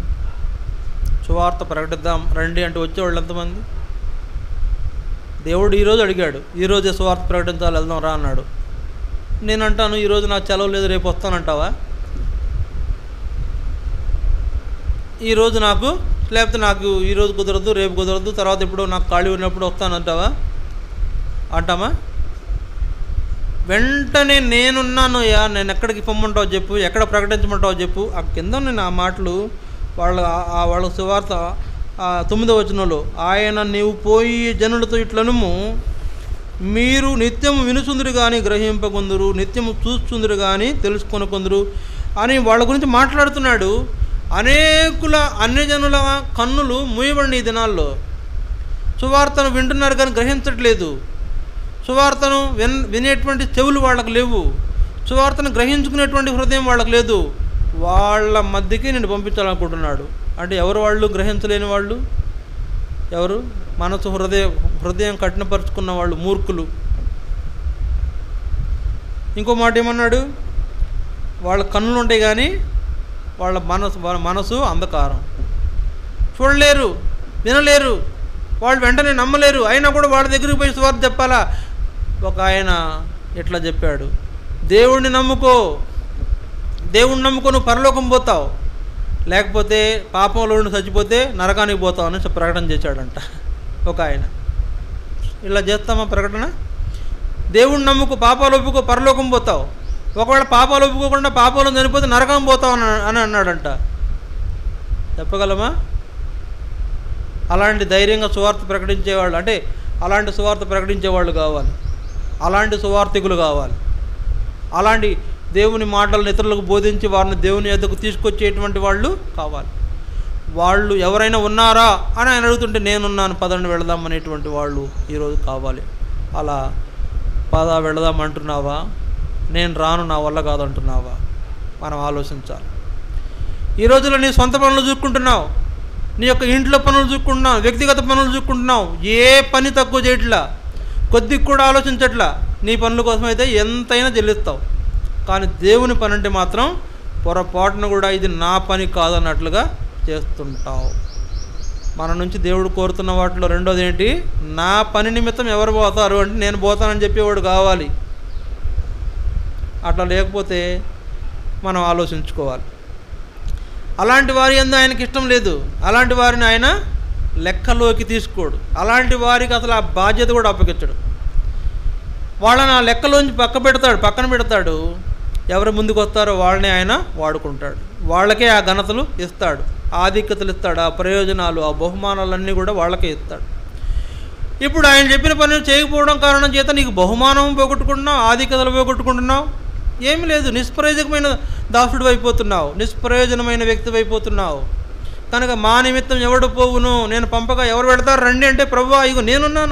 సువార్త ప్రకటిద్దాం రండి అంటే వచ్చేవాళ్ళు ఎంతమంది? దేవుడు ఈరోజు అడిగాడు, ఈరోజే సువార్త ప్రకటించాలి వెళ్దాం రా అన్నాడు. నేను అంటాను ఈరోజు నాకు సెలవు లేదు రేపు వస్తానంటావా? ఈరోజు నాకు, లేకపోతే నాకు ఈరోజు కుదరదు రేపు కుదరదు తర్వాత ఎప్పుడో నాకు ఖాళీ ఉన్నప్పుడు వస్తానంటావా? అంటామా? వెంటనే నేనున్నాను యా, నేను ఎక్కడికి పొమ్మంటావు చెప్పు, ఎక్కడ ప్రకటించమంటావు చెప్పు. ఆ కింద నేను ఆ మాటలు వాళ్ళ సువార్త 9వ వచనంలో, ఆయన నీవు పోయి జనులతో ఇట్లనుము, మీరు నిత్యము వినుచుందురు కానీ గ్రహింపకొందురు, నిత్యము చూచుందురు కానీ తెలుసుకొనకొందురు అని వాళ్ళ గురించి మాట్లాడుతున్నాడు. అనేకుల అన్యజనుల కన్నులు మూయబడిన ఈ దినాల్లో సువార్తను వింటున్నారు కానీ గ్రహించట్లేదు. సువార్తను వినేటువంటి చెవులు వాళ్ళకు లేవు, సువార్తను గ్రహించుకునేటువంటి హృదయం వాళ్ళకు లేదు. వాళ్ళ మధ్యకి నేను పంపించాలనుకుంటున్నాడు. అంటే ఎవరు వాళ్ళు? గ్రహించలేని వాళ్ళు ఎవరు? మనసు హృదయం కఠినపరుచుకున్న వాళ్ళు, మూర్ఖులు. ఇంకో మాట ఏమన్నాడు? వాళ్ళ కన్నులు ఉంటాయి కానీ వాళ్ళ మనసు అంధకారం, చూడలేరు, వినలేరు, వాళ్ళు వెంటనే నమ్మలేరు. అయినా కూడా వాళ్ళ దగ్గరికి పోయి సువార్త చెప్పాలా? ఒక ఆయన ఇట్లా చెప్పాడు, దేవుణ్ణి నమ్ముకో నువ్వు పరలోకం పోతావు, లేకపోతే పాపంలో ఉండి చచ్చిపోతే నరకానికి పోతామని ప్రకటన చేశాడంట ఒక ఆయన. ఇలా చేస్తామా ప్రకటన? దేవుణ్ణి నమ్ముకు, పాపాలు ఒప్పుకో, పరలోకం పోతావు. ఒకవేళ పాపాలు ఒప్పుకోకుండా పాపాలు చనిపోతే నరకం పోతావు అని అన్నాడంట. చెప్పగలమా? అలాంటి ధైర్యంగా సువార్త ప్రకటించేవాళ్ళు, అంటే అలాంటి సువార్త ప్రకటించేవాళ్ళు కావాలి, అలాంటి సువార్థికులు కావాలి, అలాంటి దేవుని మాటలను ఇతరులకు బోధించి వారిని దేవుని యొద్దకు తీసుకొచ్చేటువంటి వాళ్ళు కావాలి. వాళ్ళు ఎవరైనా ఉన్నారా అని ఆయన అడుగుతుంటే నేనున్నాను, పదండి వెళదాం అనేటువంటి వాళ్ళు ఈరోజు కావాలి. అలా పద వెళదాం అంటున్నావా? నేను రాను, నా వల్ల కాదంటున్నావా? మనం ఆలోచించాలి. ఈ రోజుల్లో నీ సొంత పనులు చూసుకుంటున్నావు, నీ యొక్క ఇంట్లో పనులు చూసుకుంటున్నావు, వ్యక్తిగత పనులు చూసుకుంటున్నావు. ఏ పని తక్కువ చేయట్లా, కొద్దిగా కూడా ఆలోచించట్లా. నీ పనుల కోసం అయితే ఎంతైనా చెల్లిస్తావు. కానీ దేవుని పని అంటే మాత్రం పొరపాటును కూడా ఇది నా పని కాదన్నట్లుగా చేస్తుంటావు. మన నుంచి దేవుడు కోరుతున్న వాటిలో రెండోది ఏంటి? నా పని నిమిత్తం ఎవరు పోతారు అంటే నేను పోతానని చెప్పేవాడు కావాలి. అట్లా లేకపోతే మనం ఆలోచించుకోవాలి. అలాంటి వారి యందు ఆయనకి ఇష్టం లేదు, అలాంటి వారిని ఆయన లెక్కలోకి తీసుకోడు, అలాంటి వారికి అసలు ఆ బాధ్యత కూడా అప్పగించడు. వాళ్ళని ఆ లెక్కలోంచి పక్కన పెడతాడు. ఎవరు ముందుకు వస్తారో వాళ్ళని ఆయన వాడుకుంటాడు, వాళ్ళకే ఆ ఘనతలు ఇస్తాడు, ఆధిక్యతలు ఇస్తాడు, ఆ ప్రయోజనాలు, ఆ బహుమానాలన్నీ కూడా వాళ్ళకే ఇస్తాడు. ఇప్పుడు ఆయన చెప్పిన పనులు చేయకపోవడం కారణం చేత నీకు బహుమానం పోగొట్టుకుంటున్నావు, ఆధిక్యతలు పోగొట్టుకుంటున్నావు. ఏమి లేదు, నిష్ప్రయోజకమైన దాసుడు అయిపోతున్నావు, నిష్ప్రయోజనమైన వ్యక్తి అయిపోతున్నావు. కనుక మా నిమిత్తం ఎవడు పోవును, నేను పంపగా ఎవరు పెడతారు రండి అంటే ప్రభువా ఇగో నేనున్నా,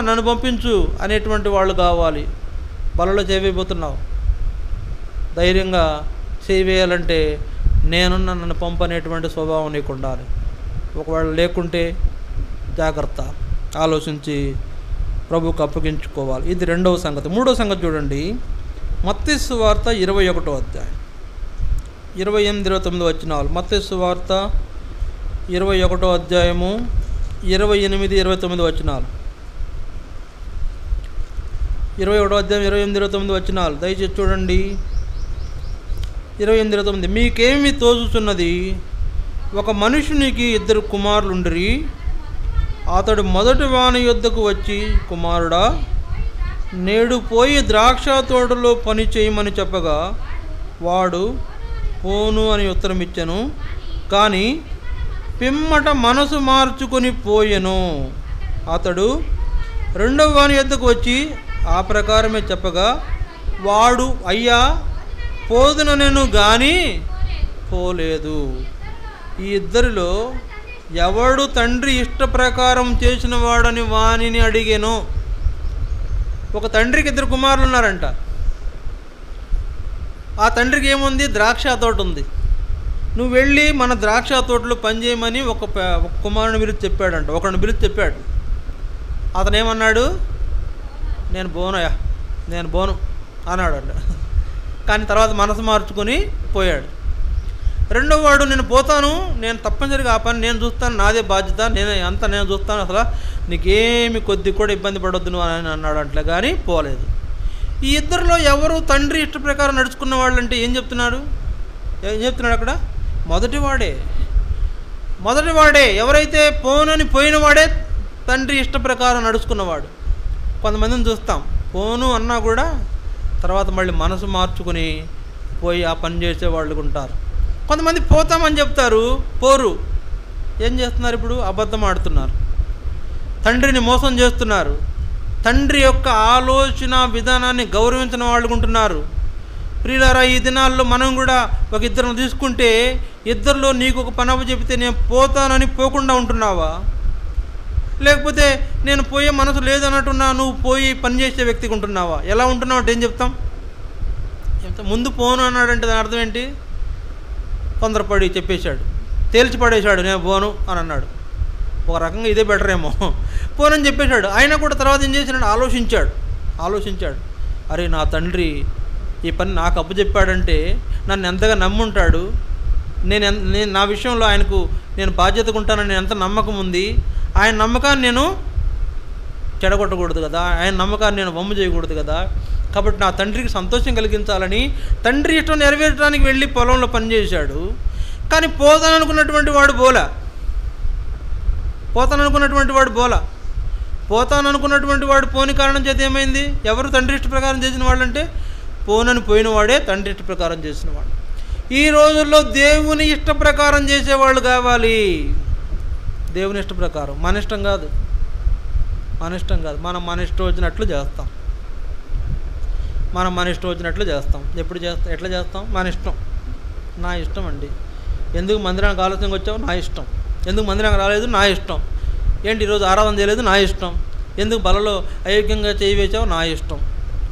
నన్ను పంపించు అనేటువంటి వాళ్ళు కావాలి. బలలో చేయబోతున్నావు, ధైర్యంగా చేయవేయాలంటే నేనున్నా, నన్ను పంపనేటువంటి స్వభావం నీకు ఉండాలి. ఒకవేళ లేకుంటే జాగ్రత్త, ఆలోచించి ప్రభువుకు అప్పగించుకోవాలి. ఇది రెండవ సంగతి. మూడవ సంగతి చూడండి, మత్తయి సువార్త 21వ అధ్యాయం 28-29 వచనాలు. మత్తయి సువార్త 21వ అధ్యాయము 28-29 వచనాలు. 21వ అధ్యాయం 28-29 వచనాలు దయచేసి చూడండి. 28-29 మీకేమి తోచుచున్నది? ఒక మనుషునికి 2 కుమారులుండిరి. అతడు మొదటి వాని యొద్దకు వచ్చి, కుమారుడా, నేడు పోయి ద్రాక్ష తోటలో పని చేయమని చెప్పగా వాడు పోను అని ఉత్తరం ఇచ్చెను. కానీ పిమ్మట మనసు మార్చుకొని పోయెను. అతడు రెండవ వాని యొద్దకు వచ్చి ఆ ప్రకారమే చెప్పగా వాడు, అయ్యా పోదుననెను గాని పోలేదు. ఈ ఇద్దరిలో ఎవడు తండ్రి ఇష్ట ప్రకారం చేసిన వాడని వానిని అడిగెను. ఒక తండ్రికి 2 కుమారులు ఉన్నారంట. ఆ తండ్రికి ఏముంది? ద్రాక్ష తోట ఉంది. నువ్వు వెళ్ళి మన ద్రాక్ష తోటలో పనిచేయమని ఒక కుమారుని పిలిచి చెప్పాడంట, ఒకరిని పిలిచి చెప్పాడు. అతను ఏమన్నాడు? నేను బోను అన్నాడంట. కానీ తర్వాత మనసు మార్చుకొని పోయాడు. రెండో వాడు, నేను పోతాను, నేను తప్పనిసరిగా ఆ పని నేను చూస్తాను, నాదే బాధ్యత, నేను చూస్తాను, అసలు నీకేమి కొద్ది కూడా ఇబ్బంది పడొద్దు నువ్వు అని అన్నాడు అంటలే, కానీ పోలేదు. ఈ ఇద్దరిలో ఎవరు తండ్రి ఇష్ట ప్రకారం నడుచుకున్న వాళ్ళు అంటే ఏం చెప్తున్నాడు అక్కడ? మొదటివాడే ఎవరైతే పోనని పోయినవాడే తండ్రి ఇష్ట ప్రకారం నడుచుకున్నవాడు. కొంతమందిని చూస్తాం పోను అన్నా కూడా తర్వాత మళ్ళీ మనసు మార్చుకుని పోయి ఆ పని చేసే వాళ్ళు ఉంటారు. కొంతమంది పోతామని చెప్తారు, పోరు. ఏం చేస్తున్నారు? ఇప్పుడు అబద్ధం ఆడుతున్నారు, తండ్రిని మోసం చేస్తున్నారు, తండ్రి యొక్క ఆలోచన విధానాన్ని గౌరవించిన వాళ్ళు ఉంటున్నారు. ప్రియులారా, ఈ దినాల్లో మనం కూడా ఒక ఇద్దరు తీసుకుంటే ఇద్దరిలో నీకు ఒక పని చెబితే నేను పోతానని పోకుండా ఉంటున్నావా? లేకపోతే నేను పోయే మనసు లేదన్నట్టున్నా నువ్వు పోయి పనిచేసే వ్యక్తికి ఉంటున్నావా? ఎలా ఉంటున్నావు అంటే ఏం చెప్తాం? ముందు పోను అన్నాడంటే దాని అర్థం ఏంటి? తొందరపడి చెప్పేశాడు, తేల్చి పడేశాడు, నేను పోను అని అన్నాడు. ఒక రకంగా ఇదే బెటర్ ఏమో, పోనని చెప్పేశాడు. ఆయన కూడా తర్వాత ఏం చేసినాడు? ఆలోచించాడు. అరే, నా తండ్రి ఈ పని నాకు అప్పచెప్పాడంటే నన్ను ఎంతగా నమ్ముంటాడు, నేను నా విషయంలో ఆయనకు నేను బాధ్యతగా ఉంటానని ఎంత నమ్మకం ఉంది, ఆయన నమ్మకాన్ని నేను చెడగొట్టకూడదు కదా, ఆయన నమ్మకాన్ని నేను వమ్ము చేయకూడదు కదా. కాబట్టి నా తండ్రికి సంతోషం కలిగించాలని తండ్రి ఇష్టం నెరవేర్చడానికి వెళ్ళి పొలంలో పనిచేశాడు. కానీ పోతాననుకున్నటువంటి వాడు బోలా. పోతాననుకున్నటువంటి వాడు పోని కారణం చేత ఏమైంది? ఎవరు తండ్రి ఇష్ట ప్రకారం చేసిన వాళ్ళంటే పోనని పోయిన వాడే తండ్రి ఇష్ట ప్రకారం చేసిన వాడు. ఈ రోజుల్లో దేవుని ఇష్ట ప్రకారం చేసేవాళ్ళు కావాలి. దేవుని ఇష్ట ప్రకారం, మన ఇష్టం కాదు. మనం మన ఇష్టం వచ్చినట్లు చేస్తాం. ఎట్లా చేస్తాం? మన ఇష్టం. నా ఇష్టం అండి. ఎందుకు మందిరానికి ఆలస్యంగా వచ్చావు? నా ఇష్టం. ఎందుకు మందిరానికి రాలేదు? నా ఇష్టం. ఏంటి ఈరోజు ఆరాధన చేయలేదు? నా ఇష్టం. ఎందుకు బలలో అయోగ్యంగా చేయి వేచావు? నా ఇష్టం.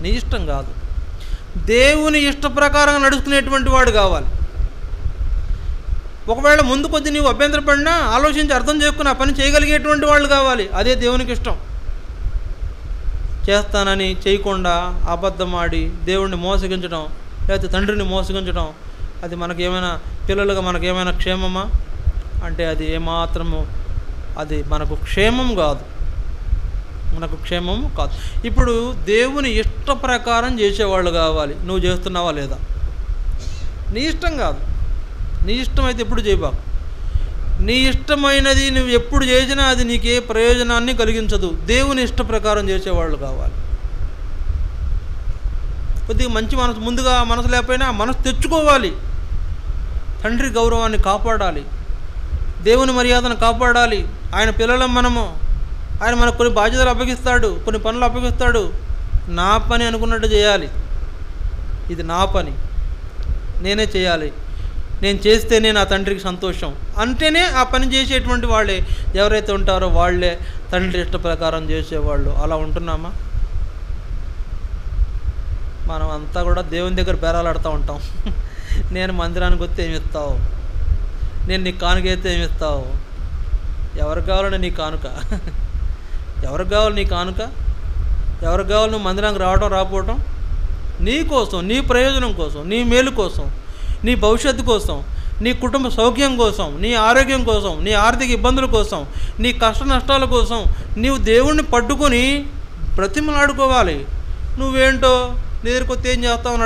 నీ ఇష్టం కాదు. దేవుని ఇష్ట ప్రకారంగా నడుచుకునేటువంటి వాడు కావాలి. ఒకవేళ ముందు కొద్ది నీవు అభ్యంతరపడినా ఆలోచించి అర్థం చేసుకుని ఆ పని చేయగలిగేటువంటి వాళ్ళు కావాలి. అదే దేవునికి ఇష్టం. చేస్తానని చేయకుండా అబద్ధం ఆడి దేవుణ్ణి మోసగించడం, లేకపోతే తండ్రిని మోసగించడం, అది మనకేమైనా పిల్లలుగా మనకేమైనా క్షేమమా అంటే అది ఏమాత్రము అది మనకు క్షేమం కాదు. ఇప్పుడు దేవుని ఇష్ట ప్రకారం చేసేవాళ్ళు కావాలి. నువ్వు చేస్తున్నావా లేదా? నీ ఇష్టం కాదు. నీ ఇష్టమైతే ఎప్పుడు చేయబాకు. నీ ఇష్టమైనది నువ్వు ఎప్పుడు చేసినా అది నీకే ప్రయోజనాన్ని కలిగించదు. దేవుని ఇష్ట ప్రకారం చేసేవాళ్ళు కావాలి. కొద్దిగా మంచి మనసు, ముందుగా మనసు లేకపోయినా ఆ మనసు తెచ్చుకోవాలి. తండ్రి గౌరవాన్ని కాపాడాలి, దేవుని మర్యాదను కాపాడాలి. ఆయన పిల్లలం మనము. ఆయన మనకు కొన్ని బాధ్యతలు అప్పగిస్తాడు, కొన్ని పనులు అప్పగిస్తాడు. నా పని అనుకున్నట్టు చేయాలి. ఇది నా పని, నేనే చేయాలి. నేను చేస్తేనే నా తండ్రికి సంతోషం అంటేనే ఆ పని చేసేటువంటి వాళ్ళే ఎవరైతే ఉంటారో వాళ్ళే తండ్రి ఇష్ట ప్రకారం చేసేవాళ్ళు. అలా ఉంటున్నామా? మనం అంతా కూడా దేవుని దగ్గర బేరాలాడుతూ ఉంటాం. నేను మందిరానికి వస్తే ఏమి ఇస్తావు? నేను నీకు కానుక అయితే ఏమి ఇస్తావు? ఎవరికి కావాలంటే నీ కానుక? ఎవరికి కావాలి నీ కానుక? ఎవరికి కావాలి నువ్వు మందిరానికి రావడం రాకపోవటం? నీ కోసం, నీ ప్రయోజనం కోసం, నీ మేలు కోసం, నీ భవిష్యత్తు కోసం, నీ కుటుంబ సౌఖ్యం కోసం, నీ ఆరోగ్యం కోసం, నీ ఆర్థిక ఇబ్బందుల కోసం, నీ కష్ట నష్టాల కోసం నీవు దేవుణ్ణి పట్టుకొని బ్రతిమలాడుకోవాలి. నువ్వేంటో నీ దగ్గరికి వస్తే ఏం చేస్తావు అని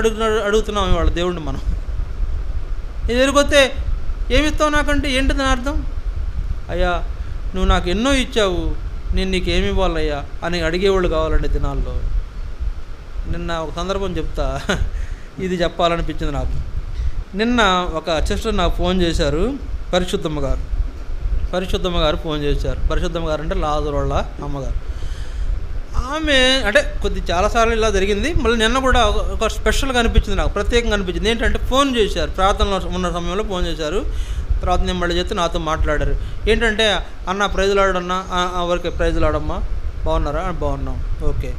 అడుగుతున్నాం ఇవాళ దేవుణ్ణి మనం. నీ దగ్గరికి వస్తే ఏమిస్తావు నాకంటే ఏంటి దాని అర్థం? అయ్యా నువ్వు నాకు ఎన్నో ఇచ్చావు, నేను నీకు ఏమి ఇవ్వాలయ్యా అని అడిగేవాళ్ళు కావాలండి దినాల్లో. నిన్న ఒక సందర్భం చెప్తా, ఇది చెప్పాలనిపించింది నాకు. నిన్న ఒక సిస్టర్ నాకు ఫోన్ చేశారు, పరిశుద్ధమ్మ గారు ఫోన్ చేశారు. పరిశుద్ధమ్మ గారు అంటే లాజరు వాళ్ళ అమ్మగారు. ఆమె అంటే చాలాసార్లు ఇలా జరిగింది. మళ్ళీ నిన్న కూడా ఒక స్పెషల్గా అనిపించింది నాకు, ప్రత్యేకంగా అనిపించింది. ఏంటంటే ఫోన్ చేశారు, ప్రార్థనలో ఉన్న సమయంలో ఫోన్ చేశారు. తర్వాత నేను మళ్ళీ చెప్తే నాతో మాట్లాడారు. ఏంటంటే అన్న ప్రైజులాడన్నా, ఎవరికి ప్రైజులాడమ్మా, బాగున్నారా? బాగున్నాం. ఓకే,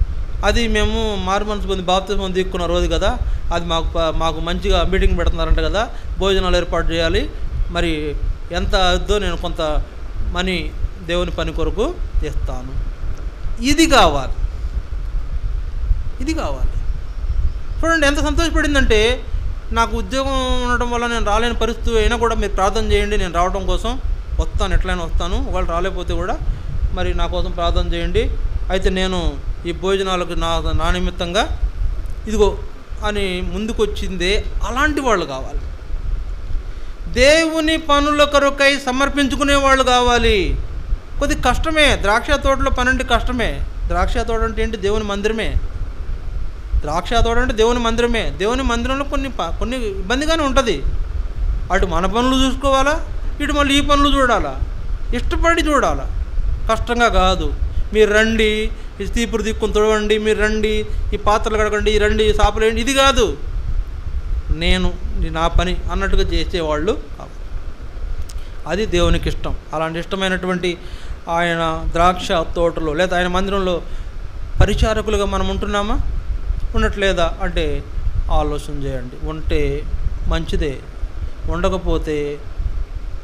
అది మేము మారుమనసు పొంది బాప్తిస్మం తీసుకున్న రోజు కదా, అది మాకు మంచిగా మీటింగ్ పెడుతున్నారంట కదా, భోజనాలు ఏర్పాటు చేయాలి. మరి ఎంత అవుద్దో నేను కొంత మనీ దేవుని పని కొరకు ఇస్తాను. ఇది కావాలి. చూడండి ఎంత సంతోషపడిందంటే, నాకు ఉద్యోగం ఉండటం వల్ల నేను రాలేని పరిస్థితి అయినా కూడా మీరు ప్రార్థన చేయండి, నేను రావడం కోసం వస్తాను, ఎట్లయినా వస్తాను. ఒకవేళ రాలేకపోతే కూడా మరి నా కోసం ప్రార్థన చేయండి. అయితే నేను ఈ భోజనాలకు నా నిమిత్తంగా ఇదిగో అని ముందుకొచ్చిందే అలాంటి వాళ్ళు కావాలి. దేవుని పనుల కొరకై సమర్పించుకునే వాళ్ళు కావాలి. కొద్ది కష్టమే, ద్రాక్ష తోటలో పని అంటే కష్టమే. ద్రాక్ష తోట అంటే ఏంటి? దేవుని మందిరమే. ద్రాక్ష తోట అంటే దేవుని మందిరమే. దేవుని మందిరంలో కొన్ని ఇబ్బందిగానే ఉంటుంది. అటు మన పనులు చూసుకోవాలా, ఇటు మళ్ళీ ఈ పనులు చూడాలా, ఇష్టపడి చూడాలా, కష్టంగా కాదు. మీరు రండి, ఈ తీపురు దిక్కుని తొడవండి, మీరు రండి, ఈ పాత్రలు కడగండి, రండి, సాపలేండి, ఇది కాదు. నా పని అన్నట్టుగా చేసేవాళ్ళు కావాలి. అది దేవునికి ఇష్టం. అలాంటి ఇష్టమైనటువంటి ఆయన ద్రాక్ష తోటలో లేదా ఆయన మందిరంలో పరిచారకులుగా మనం ఉంటున్నామా, ఉండట్లేదా అంటే ఆలోచన చేయండి. ఉంటే మంచిదే, ఉండకపోతే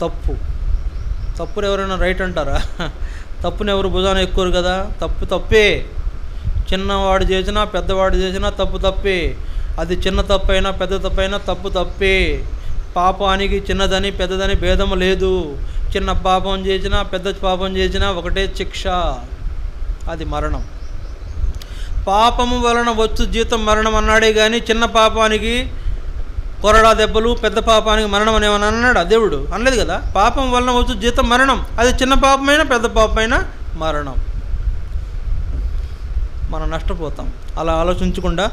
తప్పును ఎవరైనా రైట్ అంటారా? తప్పును ఎవరు భుజాన ఎక్కువరు కదా. తప్పే. చిన్నవాడు చేసినా పెద్దవాడు చేసినా తప్పే. అది చిన్న తప్పైనా పెద్ద తప్పైనా తప్పే. పాపానికి చిన్నదని పెద్దదని భేదం లేదు. చిన్న పాపం చేసినా పెద్ద పాపం చేసినా ఒకటే శిక్ష, అది మరణం. పాపము వలన వచ్చు జీతం మరణం అన్నాడే కానీ చిన్న పాపానికి కొరడా దెబ్బలు, పెద్ద పాపానికి మరణం అని ఏమన్నా అన్నాడు దేవుడు? అనలేదు కదా. పాపం వలన వచ్చు జీతం మరణం. అది చిన్న పాపమైనా పెద్ద పాపమైనా మరణం. మనం నష్టపోతాం. అలా ఆలోచించకుండా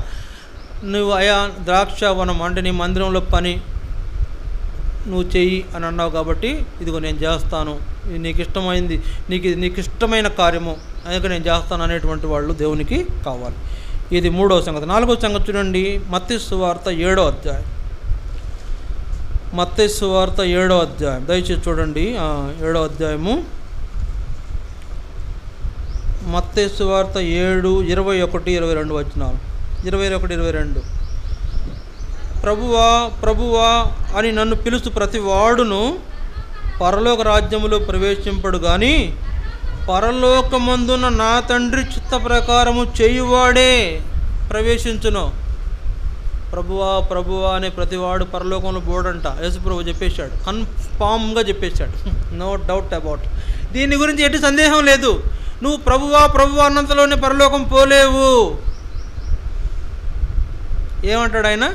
నువ్వు అయా ద్రాక్షవనం అంటే నీ మందిరంలో పని నువ్వు చెయ్యి అని అన్నావు కాబట్టి ఇదిగో నేను చేస్తాను, నీకు ఇష్టమైంది, నీకు ఇష్టమైన కార్యము అందుకే నేను చేస్తాను అనేటువంటి వాళ్ళు దేవునికి కావాలి. ఇది 3వ సంగతి. 4వ సంగతి చూడండి, మత్తయి సువార్త 7వ అధ్యాయం. మత్తయి సువార్త 7వ అధ్యాయం దయచేసి చూడండి. 7వ అధ్యాయము మత్తయి సువార్త 7, 21, 22 వచనాలు. 21, 22. ప్రభువా ప్రభువా అని నన్ను పిలుచు ప్రతి వాడును పరలోక రాజ్యములో ప్రవేశింపడు గాని పరలోకమందున నా తండ్రి చిత్త ప్రకారము చేయువాడే ప్రవేశించును. ప్రభువా ప్రభువా అనే ప్రతివాడు పరలోకంలో బోర్డంట యేసుప్రభు చెప్పేశాడు, కన్ఫామ్గా చెప్పేశాడు, నో డౌట్ అబౌట్. దీని గురించి ఎట్టి సందేహం లేదు. నువ్వు ప్రభువా ప్రభువా అన్నంతలోనే పరలోకం పోలేవు. ఏమంటాడు ఆయన?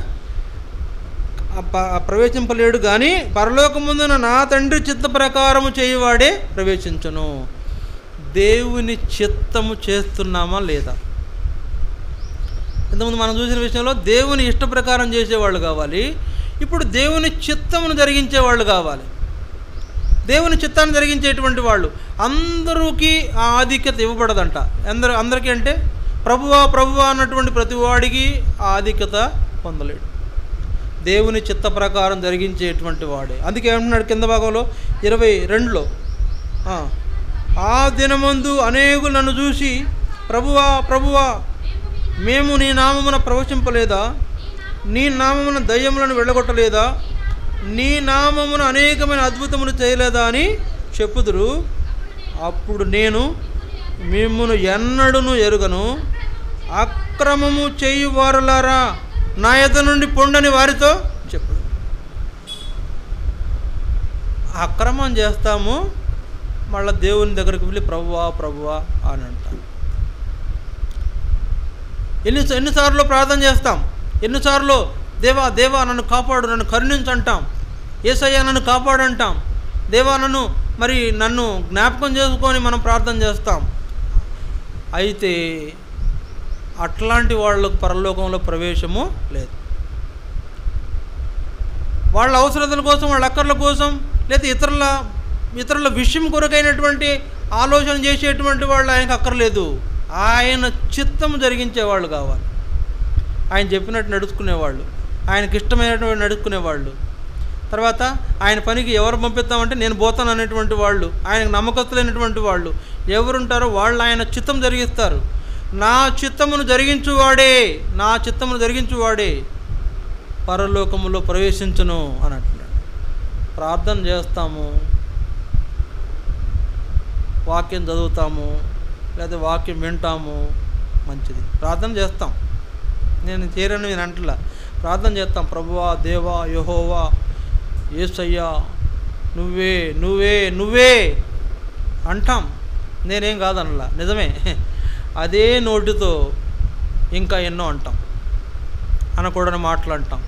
ప్రవేశింపలేడు కానీ పరలోకమందున నా తండ్రి చిత్త ప్రకారము చేయువాడే ప్రవేశించును. దేవుని చిత్తము చేస్తున్నామా లేదా? ఇంతకుముందు మనం చూసిన విషయంలో దేవుని ఇష్ట ప్రకారం చేసేవాళ్ళు కావాలి. ఇప్పుడు దేవుని చిత్తమును జరిగించే వాళ్ళు కావాలి. దేవుని చిత్తాన్ని జరిగించేటువంటి వాళ్ళు అందరికీ ఆ ఆధిక్యత ఇవ్వబడదంట. అందరికీ అంటే ప్రభువా ప్రభువా అన్నటువంటి ప్రతివాడికి ఆ ఆధిక్యత పొందలేడు. దేవుని చిత్త ప్రకారం జరిగించేటువంటి వాడే. అందుకే ఏమంటున్నాడు కింద భాగంలో 22లో, ఆ దినమందు అనేకులు నన్ను చూసి ప్రభువా ప్రభువా మేము నీ నామమున ప్రవచింపలేదా, నీ నామమున దయ్యములను వెళ్ళగొట్టలేదా, నీ నామమున అనేకమైన అద్భుతములు చేయలేదా అని చెప్పుదురు. అప్పుడు నేను మిమ్మును ఎన్నడూను ఎరుగను, అక్రమము చేయువారులారా నా యొద్ద నుండి పొండని వారితో చెప్పు. అక్రమం చేస్తాము, మళ్ళీ దేవుని దగ్గరికి వెళ్ళి ప్రభువా ప్రభువా అని అంటాం. ఎన్నిసార్లు ప్రార్థన చేస్తాం, ఎన్నిసార్లు దేవా దేవా నన్ను కాపాడు, నన్ను కరుణించంటాం, యేసయ్యా నన్ను కాపాడంటాం, దేవా నన్ను జ్ఞాపకం చేసుకొని మనం ప్రార్థన చేస్తాం. అయితే అట్లాంటి వాళ్ళకు పరలోకంలో ప్రవేశము లేదు. వాళ్ళ అవసరతల కోసం, వాళ్ళ అక్కర్ల కోసం, లేదా ఇతరుల విషయం కొరకైనటువంటి ఆలోచన చేసేటువంటి వాళ్ళు ఆయనకు అక్కర్లేదు. ఆయన చిత్తము జరిగించేవాళ్ళు కావాలి. ఆయన చెప్పినట్టు నడుచుకునేవాళ్ళు, ఆయనకి ఇష్టమైనటువంటి నడుచుకునేవాళ్ళు. తర్వాత ఆయన పనికి ఎవరు పంపిస్తామంటే నేను పోతాను అనేటువంటి వాళ్ళు, ఆయనకు నమ్మకస్తులైనటువంటి వాళ్ళు ఎవరుంటారో వాళ్ళు ఆయన చిత్తం జరిగిస్తారు. నా చిత్తమును జరిగించువాడే పరలోకములో ప్రవేశించును అని అంటున్నాడు. ప్రార్థన చేస్తాము, వాక్యం చదువుతాము, లేదా వాక్యం వింటాము, మంచిది. ప్రార్థన చేస్తాం, నేను చేరను నేను అంటలా, ప్రార్థన చేస్తాం. ప్రభువా దేవా యెహోవా యేసయ్యా నువ్వే నువ్వే నువ్వే అంటాం. నేనేం కాదనలా, నిజమే. అదే నోటితో ఇంకా ఎన్నో అంటాం, అనకూడని మాటలు అంటాం,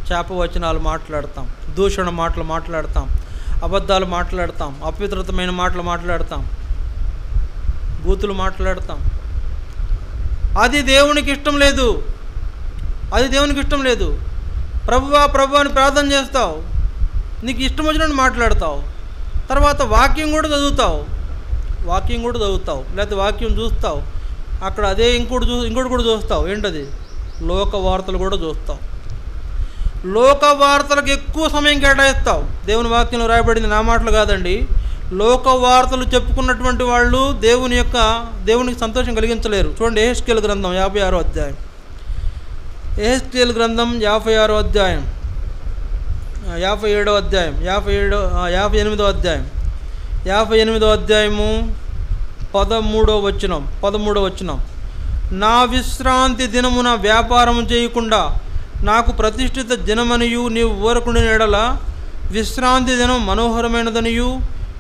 శాపవచనాలు మాట్లాడతాం, దూషణ మాటలు మాట్లాడతాం, అబద్ధాలు మాట్లాడతాం, అపవిత్రతమైన మాటలు మాట్లాడతాం, బూతులు మాట్లాడతాం. అది దేవునికి ఇష్టం లేదు. ప్రభువా ప్రభు అని ప్రార్థన చేస్తావు, నీకు ఇష్టం వచ్చినట్టు మాట్లాడతావు, తర్వాత వాక్యం కూడా చదువుతావు, లేకపోతే వాక్యం చూస్తావు, అక్కడ అదే ఇంకోటి కూడా చూస్తావు. ఏంటది? లోక వార్తలు కూడా చూస్తావు. లోక వార్తలకు ఎక్కువ సమయం కేటాయిస్తావు. దేవుని వాక్యంలో రాయబడింది, నా మాటలు కాదండి. లోక వార్తలు చెప్పుకున్నటువంటి వాళ్ళు దేవునికి సంతోషం కలిగించలేరు. చూడండి, యెహెజ్కేలు గ్రంథం 56వ అధ్యాయం. యెహెజ్కేలు గ్రంథం 56వ అధ్యాయం, 57వ అధ్యాయం, 58వ అధ్యాయం, 58వ అధ్యాయము 13వ వచనం. నా విశ్రాంతి దినమున వ్యాపారము చేయకుండా నాకు ప్రతిష్ఠిత దినమనియు నీవు ఊరకుండిన ఎడల విశ్రాంతి దినం మనోహరమైనదనియు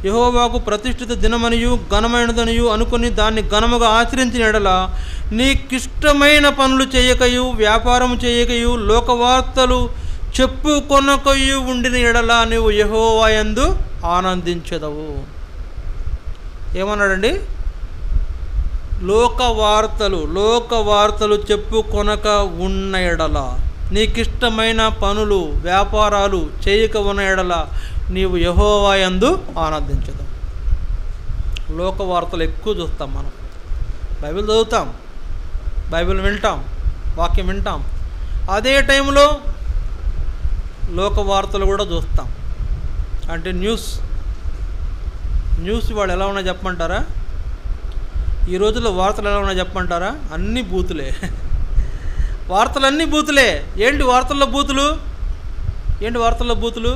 యెహోవాకు ప్రతిష్ఠిత దినమనియు ఘనమైనదనియు అనుకుని దాన్ని ఘనముగా ఆచరించిన ఎడల నీకిష్టమైన పనులు చేయకయు వ్యాపారం చేయకయు లోకవార్తలు చెప్పుకొనకయు ఉండిన ఎడల నీవు యెహోవా యందు ఆనందించెదవు. ఏమన్నాడండి? లోకవార్తలు చెప్పుకొనక ఉన్న ఎడల, నీకిష్టమైన పనులు వ్యాపారాలు చేయక ఉన్న ఎడల నీవు యెహోవా యందు ఆనందించదు. లోకవార్తలు ఎక్కువ చూస్తాం మనం. బైబిల్ చదువుతాం, బైబిల్ వింటాం, వాక్యం వింటాం. అదే టైంలో లోకవార్తలు కూడా చూస్తాం. అంటే న్యూస్ వాళ్ళు ఎలా ఉన్నా చెప్పమంటారా? ఈ రోజుల్లో వార్తలు ఎలా ఉన్నా చెప్పమంటారా? అన్నీ బూతులే. వార్తలన్నీ బూతులే. ఏంటి వార్తల్లో బూతులు?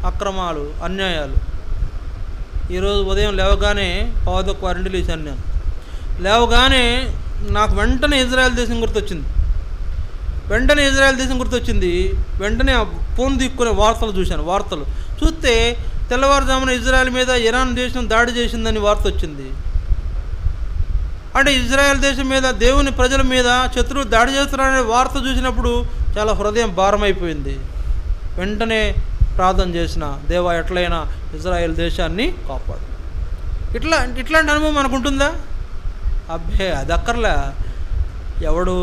అక్రమాలు, అన్యాయాలు. ఈరోజు ఉదయం లేవగానే 1:15 లేచాను నేను. లేవగానే నాకు వెంటనే ఇజ్రాయెల్ దేశం గుర్తొచ్చింది. వెంటనే ఆ ఫోన్ తీసుకునే వార్తలు చూశాను. వార్తలు చూస్తే తెల్లవారుజామున ఇజ్రాయెల్ మీద ఇరాన్ దేశం దాడి చేసిందని వార్త వచ్చింది. అంటే ఇజ్రాయెల్ దేశం మీద, దేవుని ప్రజల మీద శత్రువు దాడి చేస్తున్నారనే వార్త చూసినప్పుడు చాలా హృదయం భారమైపోయింది. వెంటనే ప్రార్థన చేసిన, దేవా ఎట్లయినా ఇజ్రాయెల్ దేశాన్ని కాపాడు. ఇట్లాంటి అనుభవం మనకు ఉంటుందా? అబ్బే, అది అక్కర్లే. ఎవడు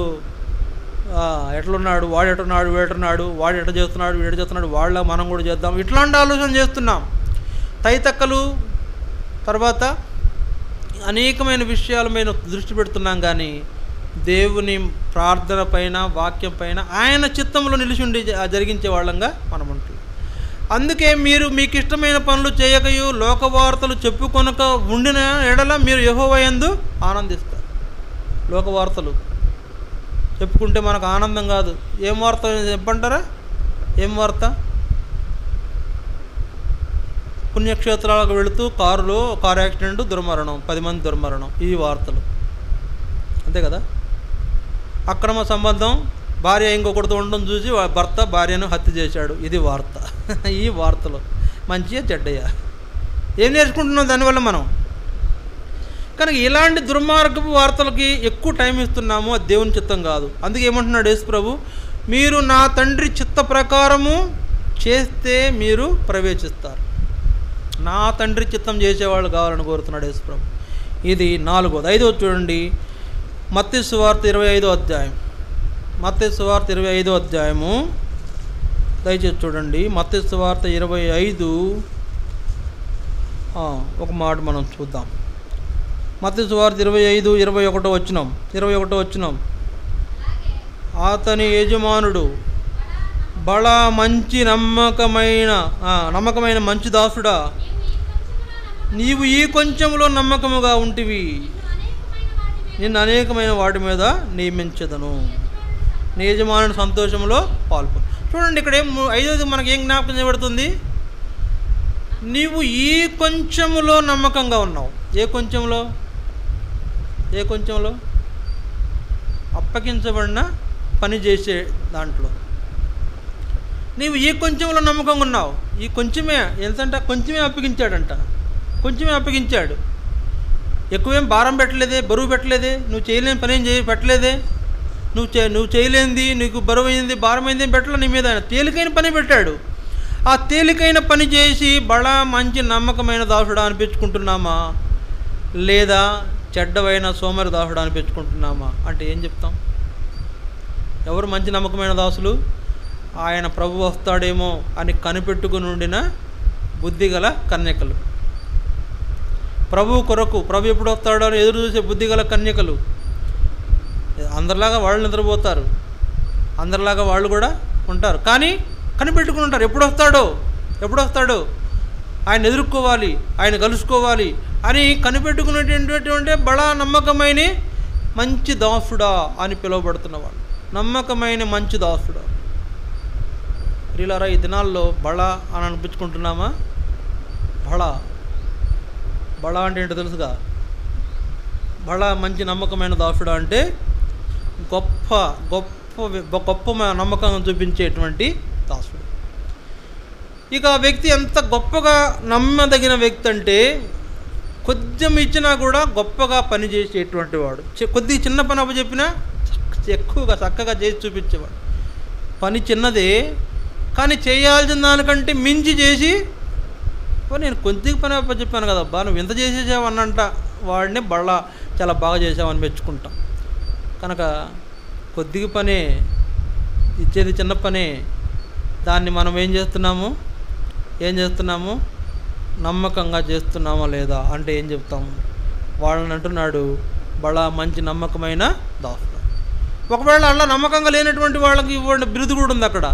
ఎట్లున్నాడు, వాడు ఎట్టున్నాడు, వాడు ఎట్ట చేస్తున్నాడు, వీడు చేస్తున్నాడు, వాళ్ళ మనం కూడా చేద్దాం, ఇట్లాంటి ఆలోచన చేస్తున్నాం. తైతక్కలు, తర్వాత అనేకమైన విషయాల మీద దృష్టి పెడుతున్నాం. కానీ దేవుని ప్రార్థన పైన, వాక్యం పైన, ఆయన చిత్తంలో నిలిచి ఉండి జరిగించే వాళ్ళంగా మనం ఉంటుంది. అందుకే మీరు మీకు ఇష్టమైన పనులు చేయకయు లోకవార్తలు చెప్పుకొనక ఉండిన ఎడల మీరు యెహోవా యందు ఆనందిస్తారు. లోకవార్తలు చెప్పుకుంటే మనకు ఆనందం కాదు. ఏం వార్త చెప్పంటారా? ఏం వార్త? పుణ్యక్షేత్రాలకు వెళుతూ కారు యాక్సిడెంట్, దుర్మరణం, 10 మంది దుర్మరణం, ఈ వార్తలు అంతే కదా. అక్రమ సంబంధం, భార్య ఇంకొకటితో ఉండడం చూసి భర్త భార్యను హత్య చేశాడు, ఇది వార్త. ఈ వార్తలు మంచిగా చెడ్డయ్యా ఏం నేర్చుకుంటున్నాం దానివల్ల మనం? కనుక ఇలాంటి దుర్మార్గపు వార్తలకి ఎక్కువ టైం ఇస్తున్నాము. అది దేవుని చిత్తం కాదు. అందుకే ఏమంటున్నాడు యేసు ప్రభు? మీరు నా తండ్రి చిత్త ప్రకారము చేస్తే మీరు ప్రవేశిస్తారు. నా తండ్రి చిత్తం చేసేవాళ్ళు కావాలని కోరుతున్నాడు యేసు ప్రభు. ఇది 4వ. 5వ చూడండి, మత్తయి సువార్త 25వ అధ్యాయం. మత్తయి సువార్త 25వ అధ్యాయము దయచేసి చూడండి. మత్తయి సువార్త 25 ఒక మాట మనం చూద్దాం. మత్తయి సువార్త 25:21 వచనం. అతని యజమానుడు బడా మంచి నమ్మకమైన మంచి దాసుడా, నీవు ఈ కొంచెంలో నమ్మకముగా ఉంటివి, నిన్ను అనేకమైన వాటి మీద నియమించదను. నీ యజమానుని సంతోషంలో పాల్పొందు. చూడండి, ఇక్కడ 5వది మనకి ఏం జ్ఞాపకం చేయబడుతుంది? నీవు ఈ కొంచెంలో నమ్మకంగా ఉన్నావు. ఏ కొంచెంలో? అప్పగించబడిన పని చేసే దాంట్లో నీవు ఈ కొంచెంలో నమ్మకంగా ఉన్నావు. ఈ కొంచెమే ఎంతంట? కొంచెమే అప్పగించాడు. ఎక్కువేం భారం పెట్టలేదే, బరువు పెట్టలేదే, నువ్వు చేయలేని పని ఏం పెట్టలేదే, నువ్వు చేయలేనిది, నీకు బరువు అయింది, భారమైంది ఏం పెట్టలే నీ మీద. తేలికైన పని పెట్టాడు. ఆ తేలికైన పని చేసి బడా మంచి నమ్మకమైన దాసుడా అనిపించుకుంటున్నామా, లేదా చెడ్డవైన సోమరి దాసుడా అనిపించుకుంటున్నామా? అంటే ఏం చెప్తాం? ఎవరు మంచి నమ్మకమైన దాసులు? ఆయన ప్రభు వస్తాడేమో అని కనిపెట్టుకుని ఉండిన బుద్ధిగల కన్యకలు. ప్రభు కొరకు, ప్రభు ఎప్పుడు వస్తాడో అని ఎదురు చూసే బుద్ధిగల కన్యకలు. అందరిలాగా వాళ్ళు నిద్రపోతారు, అందరిలాగా వాళ్ళు కూడా ఉంటారు, కానీ కనిపెట్టుకుని ఉంటారు. ఎప్పుడు వస్తాడో ఆయన ఎదుర్కోవాలి, ఆయన కలుసుకోవాలి అని కనిపెట్టుకునేటటువంటి బడా నమ్మకమైన మంచి దాసుడా అని పిలువబడుతున్నవాడు. నమ్మకమైన మంచి దాసుడా. ప్రియులారా, ఈ దినాల్లో బడా అని అనిపించుకుంటున్నామా? బడా అంటే ఏంటో తెలుసుగా? బడా మంచి నమ్మకమైన దాసుడా అంటే గొప్ప నమ్మకం చూపించేటువంటి దాసుడు. ఇక ఆ వ్యక్తి ఎంత గొప్పగా నమ్మదగిన వ్యక్తి అంటే కొంచెం ఇచ్చినా కూడా గొప్పగా పనిచేసేటువంటి వాడు. కొద్దిగా చిన్న పని అప్పచెప్పినా ఎక్కువగా చక్కగా చేసి చూపించేవాడు. పని చిన్నదే కానీ చేయాల్సిన దానికంటే మించి చేసి, నేను కొద్దిగా పని అప్పచెప్పాను కదబ్బా, నువ్వు ఇంత చేసేసావు అన్నంట వాడిని చాలా బాగా చేసావని మెచ్చుకుంటాం. కనుక కొద్దిగా పనే, ఇచ్చేది చిన్న పనే, దాన్ని మనం ఏం చేస్తున్నాము నమ్మకంగా చేస్తున్నామా లేదా అంటే ఏం చెప్తాము? వాళ్ళని అంటున్నాడు మంచి నమ్మకమైన దాసుడు. ఒకవేళ అలా నమ్మకంగా లేనటువంటి వాళ్ళకి ఇవ్వండి బిరుదు కూడా ఉంది అక్కడ.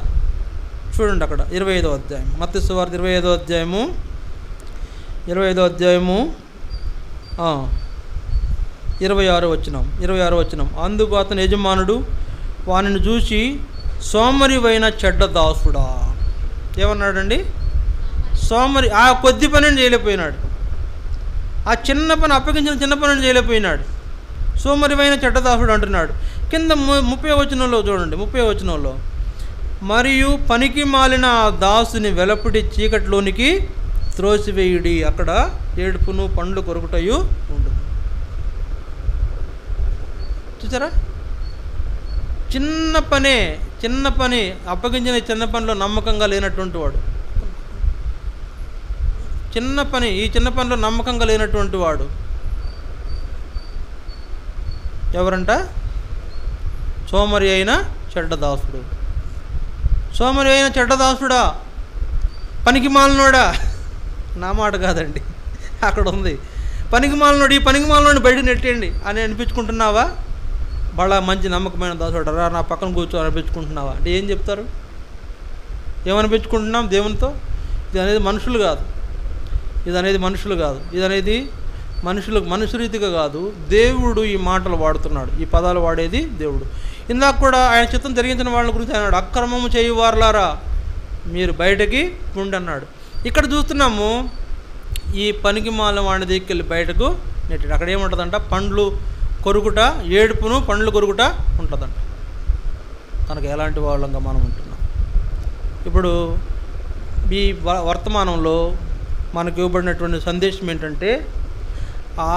చూడండి అక్కడ 25వ అధ్యాయం, మత్తయి సువార్త 25వ అధ్యాయము 26వ వచనం. అందుకు అతని యజమానుడు వానిని చూసి సోమరివైన చెడ్డ దాసుడా, ఏమన్నాడండి? సోమరి, ఆ కొద్ది పనిని చేయలేకపోయినాడు, ఆ చిన్న పని అప్పగించిన చిన్న పనిని చేయలేకపోయినాడు, సోమరివైన చెడ్డ దాసుడు అంటున్నాడు. కింద 30వ వచనంలో చూడండి, 30వ వచనంలో, మరియు పనికి మాలిన ఆ దాసుని వెలపుటి చీకటిలోనికి త్రోసివేయుడి, అక్కడ ఏడుపును పండ్లు కొరుకుటయు ఉంటుంది. చూసారా? చిన్న పని అప్పగించిన చిన్న పనిలో నమ్మకంగా లేనటువంటి వాడు, ఈ చిన్న పనిలో నమ్మకంగా లేనటువంటి వాడు ఎవరంట? సోమరి అయిన చెడ్డదాసుడు. సోమరి అయిన చెడ్డదాసుడా, పనికి మాలినోడా, నా మాట కాదండి, అక్కడ ఉంది పనికి మాలినోడు. ఈ పనికి మాలినోడిని బయట నెట్టేయండి అని అనిపించుకుంటున్నావా? మంచి నమ్మకమైన దాసుడు రా నా పక్కన కూర్చో అనిపించుకుంటున్నావా అంటే ఏం చెప్తారు? ఏమనిపించుకుంటున్నాం దేవునితో? ఇది అనేది మనుషులు కాదు, ఇది అనేది మనుషురీతిగా కాదు. దేవుడు ఈ మాటలు వాడుతున్నాడు, ఈ పదాలు వాడేది దేవుడు. ఇందాక కూడా ఆయన చిత్తం జరిగించిన వాళ్ళ గురించి అన్నాడు, అక్రమము చేయువారులారా మీరు బయటకి ఉండి అన్నాడు. ఇక్కడ చూస్తున్నాము ఈ పనికి మాలిన వాడిని దిక్కెళ్ళి బయటకు నెట్టాడు. అక్కడ ఏముంటుందంట? పండ్లు కొరుకుట, ఏడుపును పండ్లు కొరుకుట ఉంటుందంట. కనుక ఎలాంటి వాళ్ళంగా మనం ఉంటున్నాం? ఇప్పుడు ఈ వర్తమానంలో మనకు ఇవ్వబడినటువంటి సందేశం ఏంటంటే,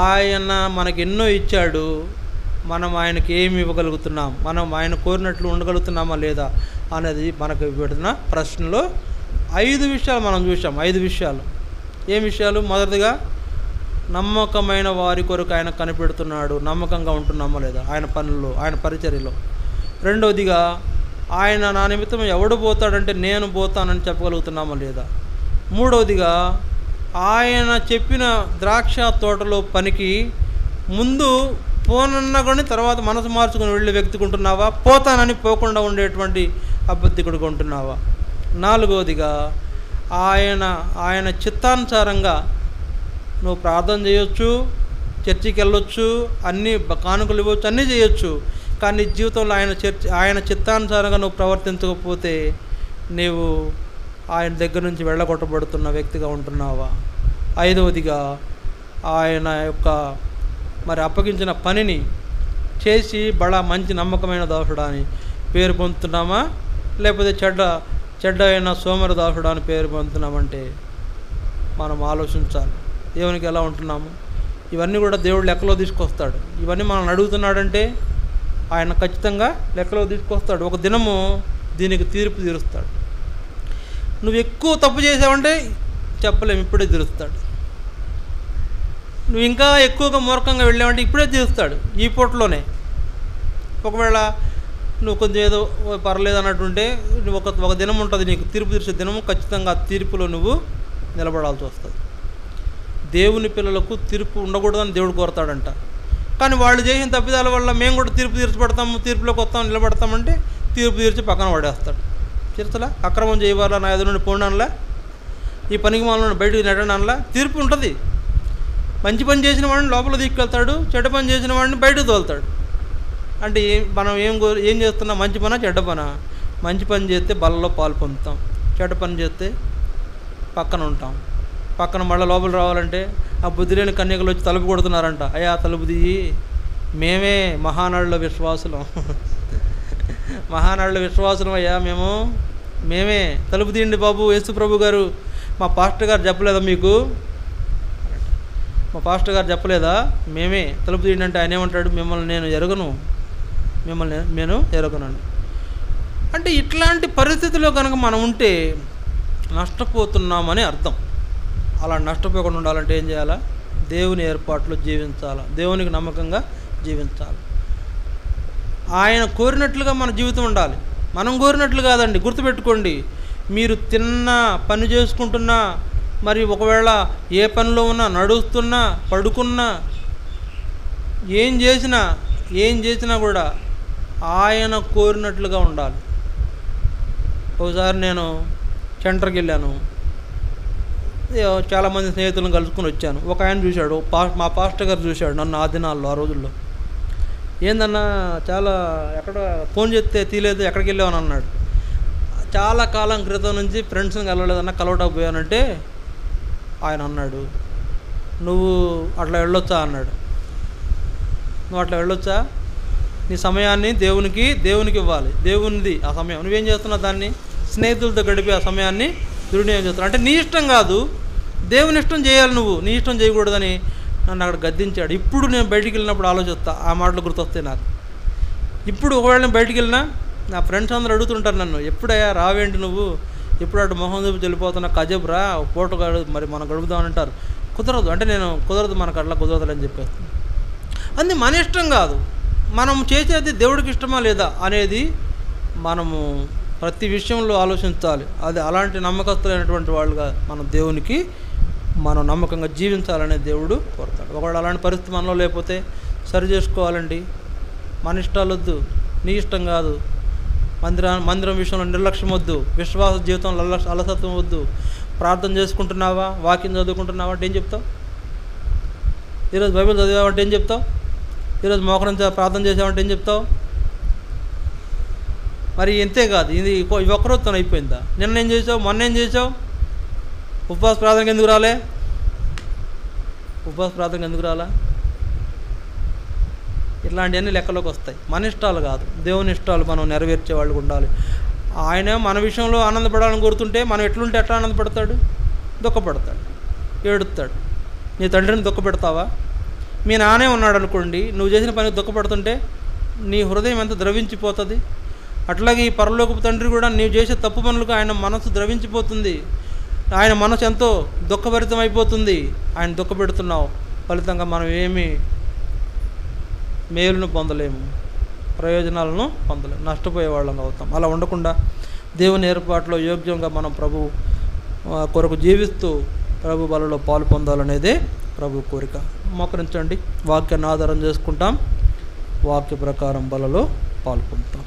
ఆయన మనకు ఎన్నో ఇచ్చాడు, మనం ఆయనకి ఏమి ఇవ్వగలుగుతున్నాం, మనం ఆయన కోరినట్లు ఉండగలుగుతున్నామా లేదా అనేది మనకు ఇవ్వబడిన ప్రశ్నలో 5 విషయాలు మనం చూసాం. 5 విషయాలు. ఏం విషయాలు? మొదటిగా నమ్మకమైన వారి కొరకు ఆయన కనిపెడుతున్నాడు, నమ్మకంగా ఉంటున్నామా లేదా ఆయన పనుల్లో, ఆయన పరిచర్యలో. రెండవదిగా ఆయన నా నిమిత్తం ఎవడు పోతాడంటే నేను పోతానని చెప్పగలుగుతున్నామా లేదా. మూడవదిగా ఆయన చెప్పిన ద్రాక్ష తోటలో పనికి ముందు పోనన్నా కానీ తర్వాత మనసు మార్చుకుని వెళ్ళే వ్యక్తికి ఉంటున్నావా, పోతానని పోకుండా ఉండేటువంటి అబద్ధికుడిగా ఉంటున్నావా. నాలుగవదిగా ఆయన చిత్తానుసారంగా నువ్వు ప్రార్థన చేయొచ్చు, చర్చికి వెళ్ళొచ్చు, అన్నీ కానుకలు ఇవ్వచ్చు, అన్నీ చేయొచ్చు, కానీ జీవితంలో ఆయన చిత్తానుసారంగా నువ్వు ప్రవర్తించకపోతే నీవు ఆయన దగ్గర నుంచి వెళ్ళగొట్టబడుతున్న వ్యక్తిగా ఉంటున్నావా. ఐదవదిగా ఆయన యొక్క అప్పగించిన పనిని చేసి మంచి నమ్మకమైన దాసుడా అని పేరు పొందుతున్నామా, లేకపోతే చెడ్డ అయిన సోమరి దాసుడా అని పేరు పొందుతున్నామంటే మనం ఆలోచించాలి. దేవునికి ఎలా ఉంటున్నాము? ఇవన్నీ కూడా దేవుడు లెక్కలో తీసుకొస్తాడు. ఇవన్నీ మనం అడుగుతున్నాడంటే ఆయన ఖచ్చితంగా లెక్కలో తీసుకొస్తాడు. ఒక దినము దీనికి తీర్పు తీరుస్తాడు. నువ్వు ఎక్కువ తప్పు చేసావంటే చెప్పలేము, ఇప్పుడే తీరుస్తాడు. నువ్వు ఇంకా ఎక్కువగా మూర్ఖంగా వెళ్ళావంటే ఇప్పుడే తీరుస్తాడు, ఈ పూటలోనే. ఒకవేళ నువ్వు కొంచెం ఏదో పర్లేదు అన్నట్టుంటే ఒక దినం ఉంటుంది నీకు తీర్పు తీర్చే దినము, ఖచ్చితంగా ఆ తీర్పులో నువ్వు నిలబడాల్సి వస్తుంది. దేవుని పిల్లలకు తీర్పు ఉండకూడదని దేవుడు కోరతాడంట. కానీ వాళ్ళు చేసిన తప్పిదాల వల్ల మేము కూడా తీర్పు తీర్చబడతాము, తీర్పులోకి వస్తాము, నిలబడతామంటే తీర్పు తీర్చి పక్కన పడేస్తాడు. తీర్చలా? అక్రమం చేయవాలా నా ఎదురు నుండి పోండి అనలా, ఈ పనికి మాలను బయటకు నెట్టండి అనలా. తీర్పు ఉంటుంది. మంచి పని చేసిన వాడిని లోపల తీసుకెళ్తాడు, చెడ్డ పని చేసిన వాడిని బయటకు తోలుతాడు. అంటే మనం ఏం చేస్తున్నాం? మంచి పనా చెడ్డ పనా? మంచి పని చేస్తే బలలో పాలు పొందుతాం, చెడ్డ పని చేస్తే పక్కన ఉంటాం. పక్కన మళ్ళీ లోపల రావాలంటే ఆ బుద్ధి లేని కన్యకలు వచ్చి తలుపు కొడుతున్నారంట. అయ్యా తలుపు దిగి, మేమే మహానాడుల విశ్వాసులం, మహానాడుల విశ్వాసులం అయ్యా, మేము మేమే. తలుపు తీయండి బాబు, యేసు ప్రభు గారు, మా పాస్టర్ గారు చెప్పలేదా మీకు? మా పాస్టర్ గారు చెప్పలేదా? మేమే. తలుపు తీయండి అంటే ఆయన ఏమంటాడు? మిమ్మల్ని నేను ఎరగను, మిమ్మల్ని నేను ఎరగనండి. అంటే ఇట్లాంటి పరిస్థితిలో కనుక మనం ఉంటే నష్టపోతున్నామని అర్థం. అలా నష్టపోకుండా ఉండాలంటే ఏం చేయాలా? దేవుని ఏర్పాట్లు జీవించాలి, దేవునికి నమ్మకంగా జీవించాలి. ఆయన కోరినట్లుగా మన జీవితం ఉండాలి, మనం కోరినట్లు కాదండి. గుర్తుపెట్టుకోండి, మీరు తిన్నా, పని చేసుకుంటున్నా, మరి ఒకవేళ ఏ పనిలో ఉన్నా, నడుస్తున్నా, పడుకున్నా, ఏం చేసినా కూడా ఆయన కోరినట్లుగా ఉండాలి. ఒకసారి నేను సెంటర్కి వెళ్ళాను, చాలామంది స్నేహితులను కలుసుకుని వచ్చాను. ఒక ఆయన చూశాడు, మా పాస్టర్ గారు చూశాడు నన్ను ఆ దినాల్లో, ఆ రోజుల్లో. ఏందన్నా చాలా ఎక్కడ ఫోన్ చేస్తే తీయలేదు, ఎక్కడికి వెళ్ళావని అన్నాడు. చాలా కాలం క్రితం నుంచి ఫ్రెండ్స్ని కలవలేదన్నా, కలవటానికి పోయానంటే ఆయన అన్నాడు, నువ్వు అట్లా వెళ్ళొచ్చా అన్నాడు. నువ్వు అట్లా వెళ్ళొచ్చా? నీ సమయాన్ని దేవునికి ఇవ్వాలి, దేవునిది ఆ సమయం. నువ్వేం చేస్తున్నావు? దాన్ని స్నేహితులతో గడిపి ఆ సమయాన్ని దుర్వినియోగం చేస్తున్నావు. అంటే నీ ఇష్టం కాదు, దేవుని ఇష్టం చేయాలి, నువ్వు నీ ఇష్టం చేయకూడదని నన్ను అక్కడ గద్దించాడు. ఇప్పుడు నేను బయటికి వెళ్ళినప్పుడు ఆలోచిస్తా, ఆ మాటలు గుర్తొస్తాయి నాకు. ఇప్పుడు ఒకవేళ నేను బయటికి వెళ్ళినా నా ఫ్రెండ్స్ అందరూ అడుగుతుంటారు నన్ను, ఎప్పుడయ్యా రావేంటి నువ్వు, ఎప్పుడు అటు మొహం చూపి వెళ్ళిపోతున్నా, కజబ్ రా, ఫోటో మరి మనం గడుపుదామని అంటారు. కుదరదు అంటే నేను కుదరదు, మనకు అట్లా కుదరదులని చెప్పేస్తాను. అది మన ఇష్టం కాదు, మనం చేసేది దేవుడికి ఇష్టమా లేదా అనేది మనము ప్రతి విషయంలో ఆలోచించాలి. అది అలాంటి నమ్మకస్తులైనటువంటి వాళ్ళుగా మనం దేవునికి మనం నమ్మకంగా జీవించాలనే దేవుడు కోరుతాడు. ఒకవేళ అలాంటి పరిస్థితి మనలో లేకపోతే సరి చేసుకోవాలండి. మన ఇష్టాలు వద్దు, నీ ఇష్టం కాదు. మందిరం విషయంలో నిర్లక్ష్యం వద్దు, విశ్వాస జీవితంలో అలసత్వం వద్దు. ప్రార్థన చేసుకుంటున్నావా, వాక్యం చదువుకుంటున్నావా అంటే ఏం చెప్తావు? ఈరోజు బైబిల్ చదివావంటే ఏం చెప్తావు? ఈరోజు మోకరం ప్రార్థన చేసావంటే ఏం చెప్తావు? మరి ఇంతే కాదు, ఇది ఒక్కరోజుతో అయిపోయిందా? నిన్న ఏం చేసావు, మొన్న ఏం చేసావు? ఉపవాస ప్రార్థనకి ఎందుకు రాలే? ఉపవాస ప్రార్థనకి ఎందుకు రాలా? ఇట్లాంటివన్నీ లెక్కలోకి వస్తాయి. మన ఇష్టాలు కాదు, దేవుని ఇష్టాలు మనం నెరవేర్చే వాళ్ళు ఉండాలి. ఆయన మన విషయంలో ఆనందపడాలని కోరుతుంటే మనం ఎట్లుంటే ఎట్లా ఆనందపడతాడు? దుఃఖపడతాడు, ఏడుస్తాడు. నీ తండ్రిని దుఃఖపెడతావా? మీ నానే ఉన్నాడు అనుకోండి, నువ్వు చేసిన పనికి దుఃఖపడుతుంటే నీ హృదయం ఎంత ద్రవించిపోతుంది. అట్లాగే ఈ పరలోకపు తండ్రి కూడా నీవు చేసే తప్పు పనులకు ఆయన మనసు ద్రవించిపోతుంది, ఆయన మనసు ఎంతో దుఃఖభరితం అయిపోతుంది. ఆయన దుఃఖపెడుతున్నావు, ఫలితంగా మనం ఏమీ మేలును పొందలేము, ప్రయోజనాలను పొందలేము, నష్టపోయే వాళ్ళంగా అవుతాం. అలా ఉండకుండా దేవుని ఏర్పాట్లో యోగ్యంగా మనం ప్రభు కొరకు జీవిస్తూ ప్రభు బలలో పాలు పొందాలనేదే ప్రభు కోరిక. మోకరించండి, వాక్యాన్ని ఆధారం చేసుకుంటాం, వాక్య ప్రకారం బలలో పాల్పొందుతాం.